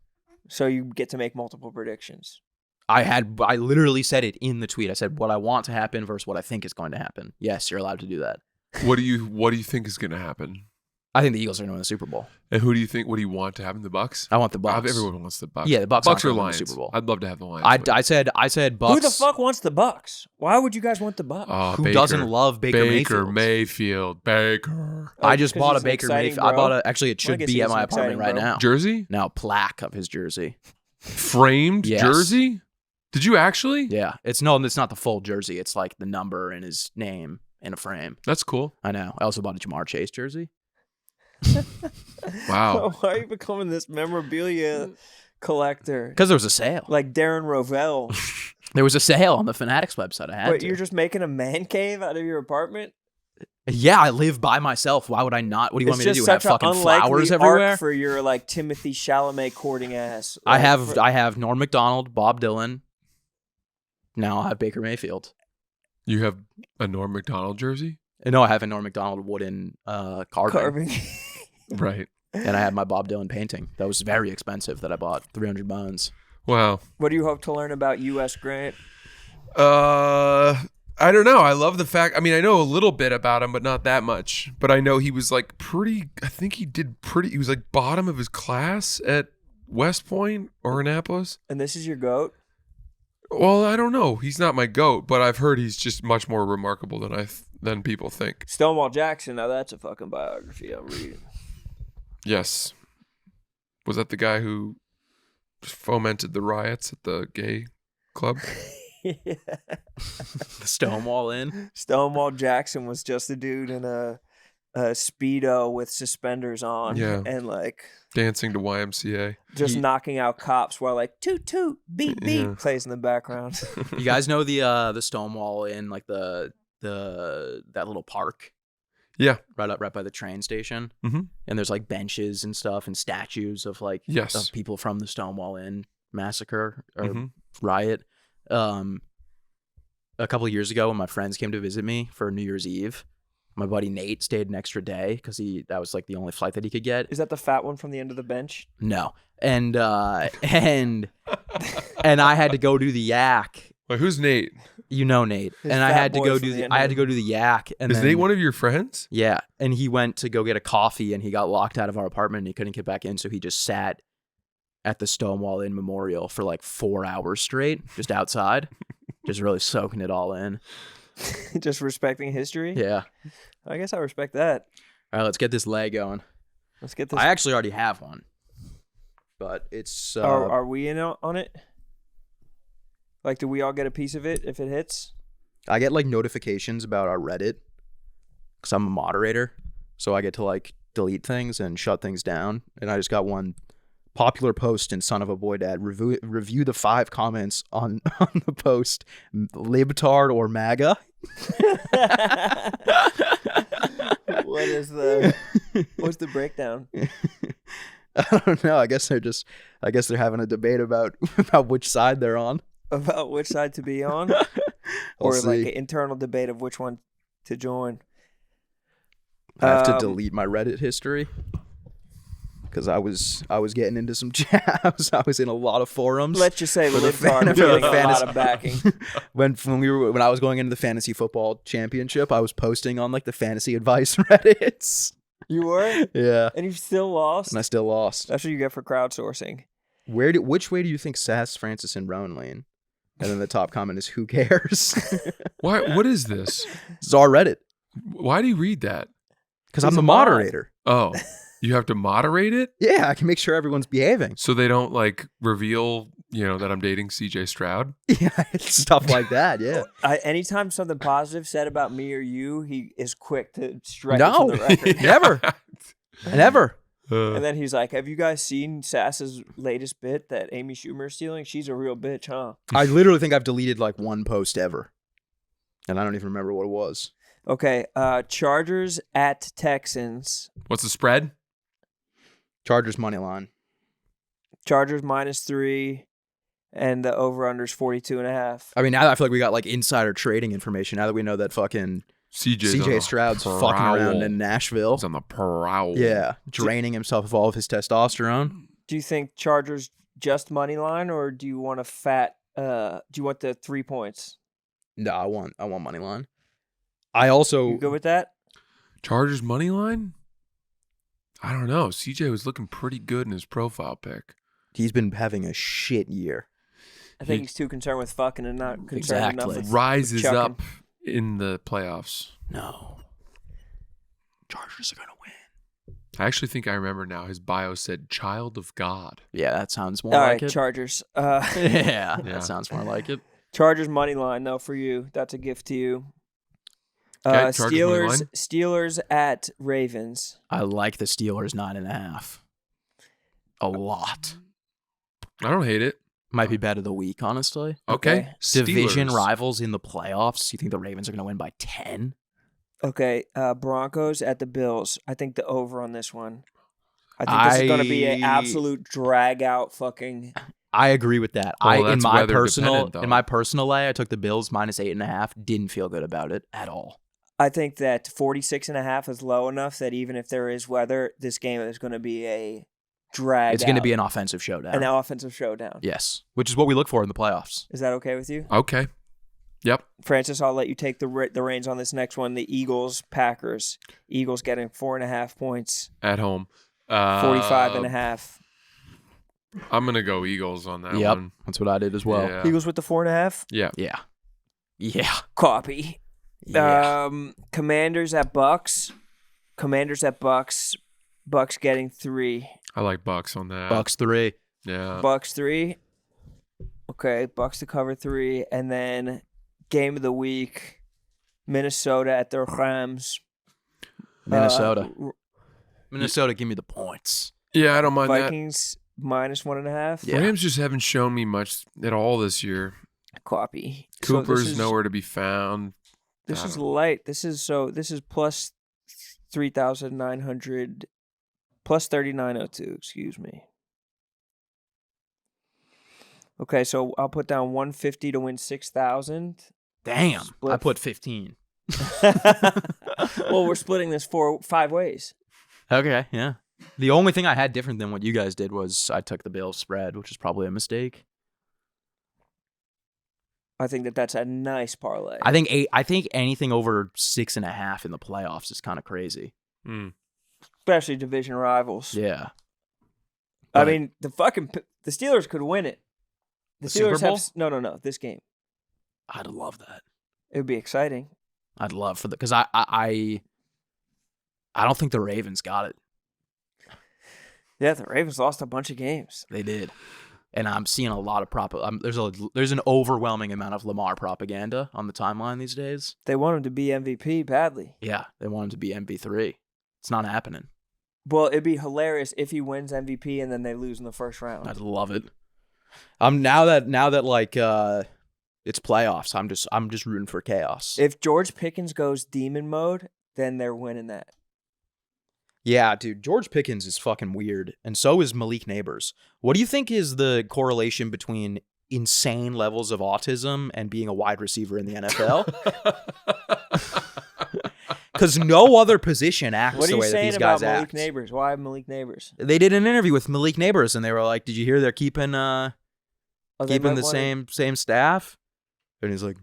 So you get to make multiple predictions. I literally said it in the tweet. I said what I want to happen versus what I think is going to happen. Yes, you're allowed to do that. What do you think is going to happen? I think the Eagles are going to win the Super Bowl. And who do you think? What do you want to happen? The Bucks? I want the Bucks. Everyone wants the Bucks. Yeah, the Bucks Bucks aren't or gonna win Lions. the Super Bowl. I'd love to have the Lions. I said Bucks. Who the fuck wants the Bucks? Why would you guys want the Bucks? Who doesn't love Baker Mayfield? Baker. I just 'cause bought a he's Baker exciting, Mayfield. I bro. bought a. Actually, it should guess be he at is my an apartment exciting, right bro. now. Jersey? Now, plaque of his jersey. Framed Yes. jersey? Did you actually? Yeah, it's not the full jersey. It's like the number and his name in a frame. That's cool. I know. I also bought a Jamar Chase jersey. Wow. Why are you becoming this memorabilia collector? Because there was a sale. Like Darren Rovell. There was a sale on the Fanatics website. I had But to. you're just making a man cave out of your apartment? Yeah, I live by myself. Why would I not? What do you want me to do? Such Have fucking an unlikely flowers arc everywhere? for your like Timothy Chalamet courting ass. I Like, have Norm Macdonald, Bob Dylan. Now I have Baker Mayfield. You have a Norm Macdonald jersey? No, I have a Norm Macdonald wooden carving. Right. And I have my Bob Dylan painting. That was very expensive that I bought. 300 bones. Wow. What do you hope to learn about U.S. Grant? I don't know. I love the fact. I mean, I know a little bit about him, but not that much. But I know he was like pretty. I think he was like bottom of his class at West Point or Annapolis. And this is your goat? Well, I don't know. He's not my goat, but I've heard he's just much more remarkable than people think. Stonewall Jackson. Now that's a fucking biography I'm reading. Yes. Was that the guy who fomented the riots at the gay club? Yeah. The Stonewall Inn. Stonewall Jackson was just a dude in a Speedo with suspenders on, Yeah. and like Dancing to YMCA. just knocking out cops while like toot toot beep beep Yeah. plays in the background. You guys know the Stonewall in like that little park Yeah. right by the train station, Mhm. and there's like benches and stuff and statues of like Yes. of people from the Stonewall Inn massacre or Mhm. riot. A couple of years ago, when my friends came to visit me for New Year's Eve, my buddy Nate stayed an extra day because that was like the only flight that he could get. Is that the fat one from the end of the bench? No, and and I had to go do the yak. Wait, who's Nate? You know Nate, His and I fat had to boy go from do the end I of had to go do the yak. And Is then, Nate one of your friends? Yeah, and he went to go get a coffee, and he got locked out of our apartment, and he couldn't get back in, so he just sat at the Stonewall Inn Memorial for like 4 hours straight, just outside, just really soaking it all in. Just respecting history. Yeah. I guess I respect that. All right, let's get this leg going. Let's get this. I actually already have one, but it's Are we in on it? Like, do we all get a piece of it if it hits? I get like notifications about our Reddit because I'm a moderator, so I get to like delete things and shut things down. And I just got one popular post in Son of a Boy Dad. Review the 5 comments on the post, libtard or MAGA. What's the breakdown? I don't know. I guess they're having a debate about which side they're on. About which side to be on? Or like an internal debate of which one to join. I have to delete my Reddit history because I was getting into some jabs. I was in a lot of forums. Let's just say for the libtard was getting a lot of backing. when I was going into the fantasy football championship, I was posting on like the fantasy advice Reddits. You were? Yeah. And you still lost? And I still lost. That's what you get for crowdsourcing. Which way do you think Sass, Francis, and Rone lean? And then the top comment is, who cares? Why? What is this? This is our Reddit. Why do you read that? Because I'm the moderator. Oh, you have to moderate it? Yeah, I can make sure everyone's behaving. So they don't like reveal, that I'm dating CJ Stroud? Yeah, stuff like that, yeah. Anytime something positive said about me or you, he is quick to strike No. it to the record. Never. Never. And then he's like, have you guys seen Sass's latest bit that Amy Schumer is stealing? She's a real bitch, huh? I literally think I've deleted like one post ever. And I don't even remember what it was. Okay, Chargers at Texans. What's the spread? Chargers money line. Chargers -3, and the over-under's 42.5. I mean, now I feel like we got like insider trading information. Now that we know that fucking CJ Stroud's fucking around in Nashville. He's on the prowl. Yeah, draining himself of all of his testosterone. Do you think Chargers just money line, or do you want do you want the 3 points? No, I want money line. I also You good with that? Chargers money line? I don't know. CJ was looking pretty good in his profile pic. He's been having a shit year. I think he's too concerned with fucking and not concerned enough with Rises chucking. up in the playoffs. No. Chargers are going to win. I actually think I remember now. His bio said "Child of God." Yeah, that sounds more All like right, it. Chargers. Yeah, that sounds more like it. Chargers money line though for you. That's a gift to you. Okay, Chargers money line. Steelers at Ravens. I like the Steelers 9.5. A lot. I don't hate it. Might be bet of the week, honestly. Okay. Division Steelers. rivals in the playoffs. You think the Ravens are going to win by 10? Okay, Broncos at the Bills. I think the over on this one. I think this is going to be an absolute drag out fucking. I agree with that. Well, that's weather dependent, though. in my personal lay, I took the Bills -8.5. Didn't feel good about it at all. I think that 46.5 is low enough that even if there is weather, this game is going to be a drag. It's going to be an offensive showdown. An offensive showdown. Yes, which is what we look for in the playoffs. Is that okay with you? Okay. Yep. Francis, I'll let you take the reins on this next one. The Eagles, Packers. Eagles getting 4.5 points. At home. 45.5. I'm going to go Eagles on that Yep, one. that's what I did as well. Yeah. Eagles with the 4.5. Yeah. Yeah. Copy. Yeah. Commanders at Bucks. Commanders at Bucks. Bucks getting 3. I like Bucks on that. Bucks 3. Yeah. Bucks 3. Okay, Bucks to cover 3, and then game of the week. Minnesota at their Rams. Minnesota. Minnesota, give me the points. Yeah, I don't mind Vikings minus 1.5. that. Rams just haven't shown me much at all this year. Copy. Cooper's nowhere to be found. This is light. This is plus 3,900, plus 3,902. Excuse me. Okay, so I'll put down 150 to win 6,000. Damn, I put 15. Well, we're splitting this 5 ways. Okay, yeah. The only thing I had different than what you guys did was I took the Bills spread, which is probably a mistake. I think that's a nice parlay. I think anything over 6.5 in the playoffs is kind of crazy. Especially division rivals. Yeah. I mean, the Steelers could win it. The Super Steelers Bowl? No, this game. I'd love that. It would be exciting. I'd love for because I don't think the Ravens got it. Yeah, the Ravens lost a bunch of games. They did. And I'm seeing a lot of there's an overwhelming amount of Lamar propaganda on the timeline these days. They want him to be MVP badly. Yeah, they want him to be MVP3. It's not happening. Well, it'd be hilarious if he wins MVP and then they lose in the first round. I'd love it. Now that like it's playoffs, I'm just rooting for chaos. If George Pickens goes demon mode, then they're winning that. Yeah, dude, George Pickens is fucking weird, and so is Malik Neighbors. What do you think is the correlation between insane levels of autism and being a wide receiver in the NFL? Because no other position acts the way that these guys act. What are you saying about Malik Neighbors? Why Malik Neighbors? They did an interview with Malik Neighbors, and they were like, "Did you hear they're keeping the same staff?" And he's like,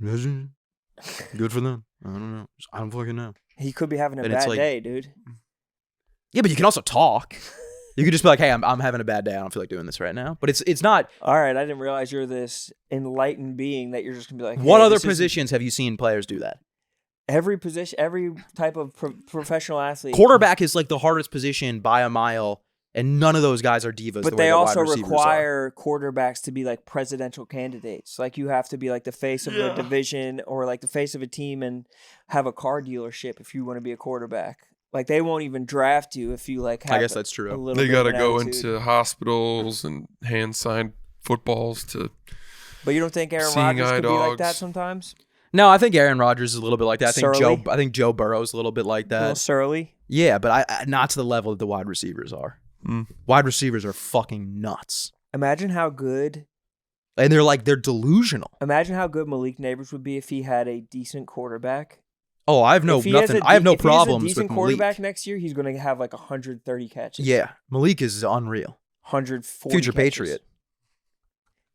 "Good for them. I don't know. I don't fucking know." He could be having a bad day, dude. Yeah, but you can also talk. You could just be like, "Hey, I'm having a bad day. I don't feel like doing this right now." But it's not. All right, I didn't realize you're this enlightened being that you're just gonna be like. Hey, what other positions have you seen players do that? Every position, every type of professional athlete. Quarterback is like the hardest position by a mile, and none of those guys are divas. But they also require quarterbacks to be like presidential candidates. Like you have to be like the face of a division or like the face of a team and have a car dealership if you want to be a quarterback. Like they won't even draft you if you like have I guess that's true. They got to go into hospitals and hand sign footballs to. But you don't think Aaron Rodgers could be like that sometimes? No, I think Aaron Rodgers is a little bit like that. Surly? I think Joe Burrow's a little bit like that. A little surly? Yeah, but I not to the level that the wide receivers are. Wide receivers are fucking nuts. Imagine how good. And they're delusional. Imagine how good Malik Neighbors would be if he had a decent quarterback. Oh, I have no problems with Malik. If he has a decent quarterback next year, he's going to have like 130 catches. Yeah, Malik is unreal. 140 future catches. Patriot.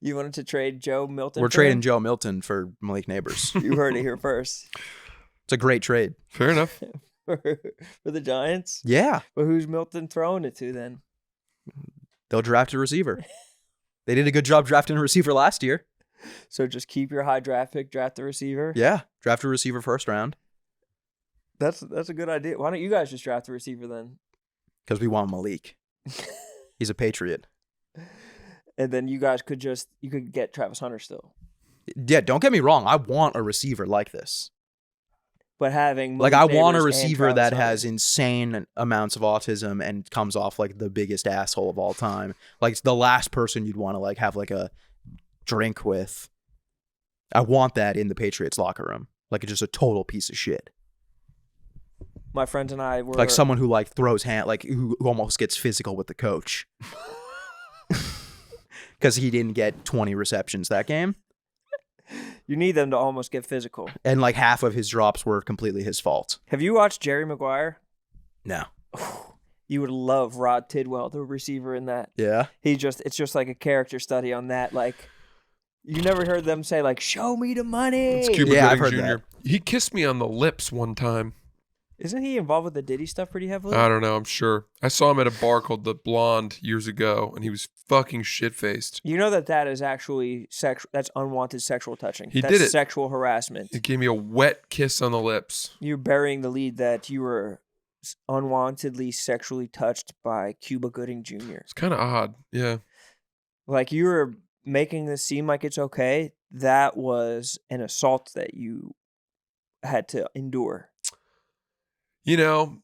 You wanted to trade Joe Milton? We're trading Joe Milton for Malik Neighbors. You heard it here first. It's a great trade. Fair enough. For the Giants? Yeah. But who's Milton throwing it to then? They'll draft a receiver. They did a good job drafting a receiver last year. So just keep your high draft pick, draft the receiver? Yeah. Draft a receiver first round. That's a good idea. Why don't you guys just draft the receiver then? Because we want Malik. He's a Patriot. And then you guys could get Travis Hunter still. Yeah, don't get me wrong. I want a receiver like this. But having I want a receiver that has insane amounts of autism and comes off like the biggest asshole of all time. Like it's the last person you'd want to like have like a drink with. I want that in the Patriots locker room. Like it's just a total piece of shit. My friends and I were like someone who like throws hand, like who almost gets physical with the coach. Because he didn't get 20 receptions that game. You need them to almost get physical. And like half of his drops were completely his fault. Have you watched Jerry Maguire? No. You would love Rod Tidwell, the receiver in that. Yeah. It's just like a character study on that. Like, you never heard them say like, "Show me the money." It's Cuba I've Gooding heard Jr. that. He kissed me on the lips one time. Isn't he involved with the Diddy stuff pretty heavily? I don't know. I'm sure. I saw him at a bar called The Blonde years ago, and he was fucking shit-faced. You know that is actually that's unwanted sexual touching. He That's did it. Sexual harassment. He gave me a wet kiss on the lips. You're burying the lead that you were unwantedly sexually touched by Cuba Gooding Jr. It's kind of odd. Yeah. Like you were making this seem like it's okay. That was an assault that you had to endure. you know,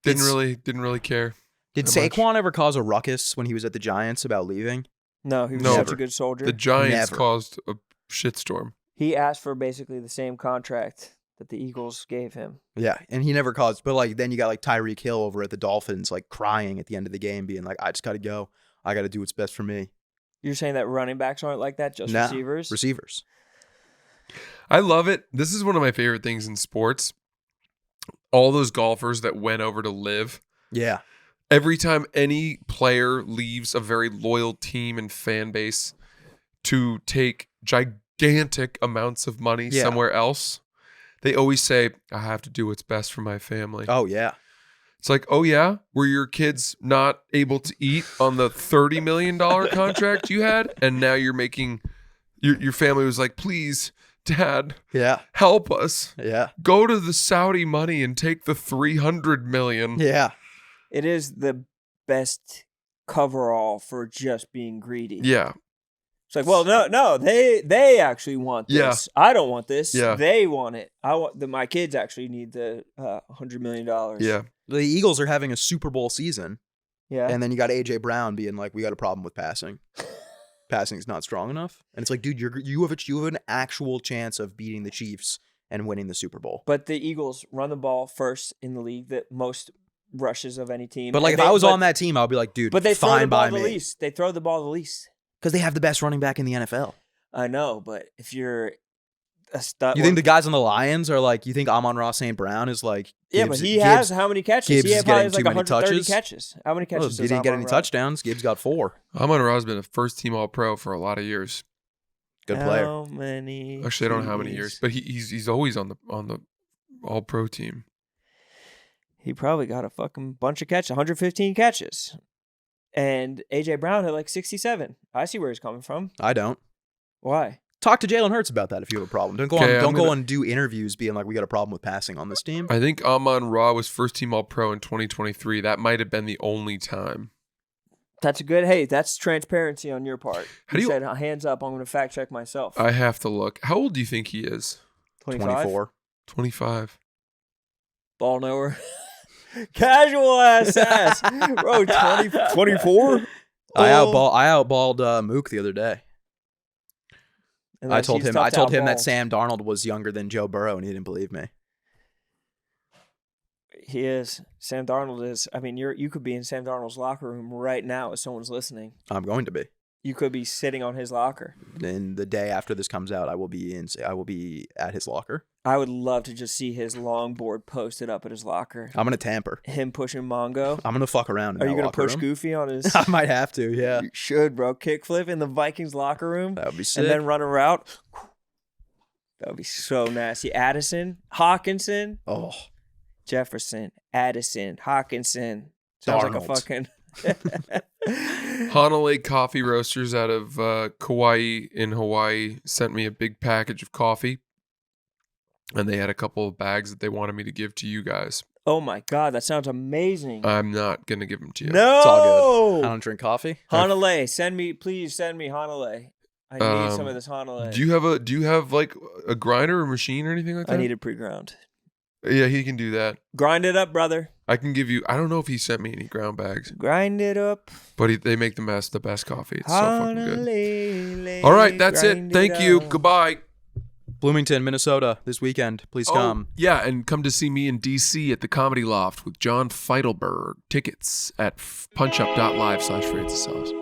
didn't It's- really care. Did that much. Saquon ever cause a ruckus when he was at the Giants about leaving? No, he was No. such a good soldier. The Giants Never. caused a shitstorm. He asked for basically the same contract that the Eagles gave him. Yeah, and he never caused. But like then you got like Tyreek Hill over at the Dolphins, like crying at the end of the game, being like, "I just got to go. I got to do what's best for me." You're saying that running backs aren't like that, just Nah, receivers? Receivers. I love it. This is one of my favorite things in sports. All those golfers that went over to live. Yeah. Every time any player leaves a very loyal team and fan base to take gigantic amounts of money Yeah. somewhere else, they always say, I have to do what's best for my family. Oh yeah. It's like, oh yeah? Were your kids not able to eat on the $30 million contract you had? And now you're making, your family was like, please, Dad, Yeah. help us. Yeah. Go to the Saudi money and take the $300 million. Yeah. It is the best coverall for just being greedy. Yeah. It's like, well, no, they actually want this. Yeah. I don't want this. Yeah. They want it. My kids actually need the $100 million. Yeah. The Eagles are having a Super Bowl season, Yeah. and then you got AJ Brown being like, "We got a problem with passing. Passing's not strong enough." And it's like, dude, you have an actual chance of beating the Chiefs and winning the Super Bowl. But the Eagles run the ball first in the league, that most rushes of any team. But like, And if I was on that team, I'd be like, dude, but they throw fine the ball by the me, least. They throw the ball the least. because they have the best running back in the NFL. I know, but if you're a stud, You think the guys on the Lions are like? You think Amon-Ra St. Brown is like? yeah, but he has how many catches? Gibbs he is probably getting has like too many 130 touches. catches. How many Well, catches? he does didn't get any Amon-Ra? touchdowns. Gibbs got 4. Amon-Ra has been a first team All-Pro for a lot of years. Good player. How many? Actually, I don't know how many TDs? years, but he's always on the All-Pro team. He probably got a fucking bunch of catches, 115 catches. And AJ Brown had like 67. I see where he's coming from. I don't. Why? Talk to Jalen Hurts about that if you have a problem. Don't go Okay, on. Don't I'm go gonna- and do interviews being like, "We got a problem with passing on this team." I think Amon-Ra was first team All-Pro in 2023. That might have been the only time. That's a good. Hey, that's transparency on your part. How do you- said hands up? I'm going to fact check myself. I have to look. How old do you think he is? 24. 25. Ball knower. Casual ass. Bro, 24? I outballed Mook the other day. I told him that Sam Darnold was younger than Joe Burrow, and he didn't believe me. He is. Sam Darnold is. I mean, you could be in Sam Darnold's locker room right now if someone's listening. I'm going to be. You could be sitting on his locker. And the day after this comes out, I will be at his locker. I would love to just see his longboard posted up at his locker. I'm gonna tamper. Him pushing Mongo. I'm gonna fuck around. In Are that you gonna locker push room. Goofy on his? I might have to. Yeah, You should, bro. Kickflip in the Vikings locker room. that would be sick. And then run a route. That would be so nasty. Addison, Hawkinson, oh, Jefferson, Addison, Hawkinson. Sounds like a Darnold. fucking. Hanalei Coffee Roasters out of Kauai in Hawaii sent me a big package of coffee. And they had a couple of bags that they wanted me to give to you guys. Oh my God, that sounds amazing. I'm not going to give them to you. No, it's all good. I don't drink coffee. Hanalei, please send me Hanalei. I need some of this Hanalei. Do you have like a grinder or machine or anything like that? I need it pre-ground. Yeah, he can do that. Grind it up, brother. I can give you. I don't know if he sent me any ground bags, Grind it up. but they make the best coffee. It's so fucking good. Hanalei, All right, that's it. grind Thank you. up. Goodbye. Bloomington, Minnesota, this weekend. Please come. Yeah, and come to see me in DC at the Comedy Loft with John Feidelberg. Tickets at punchup.live/Francis Sauce.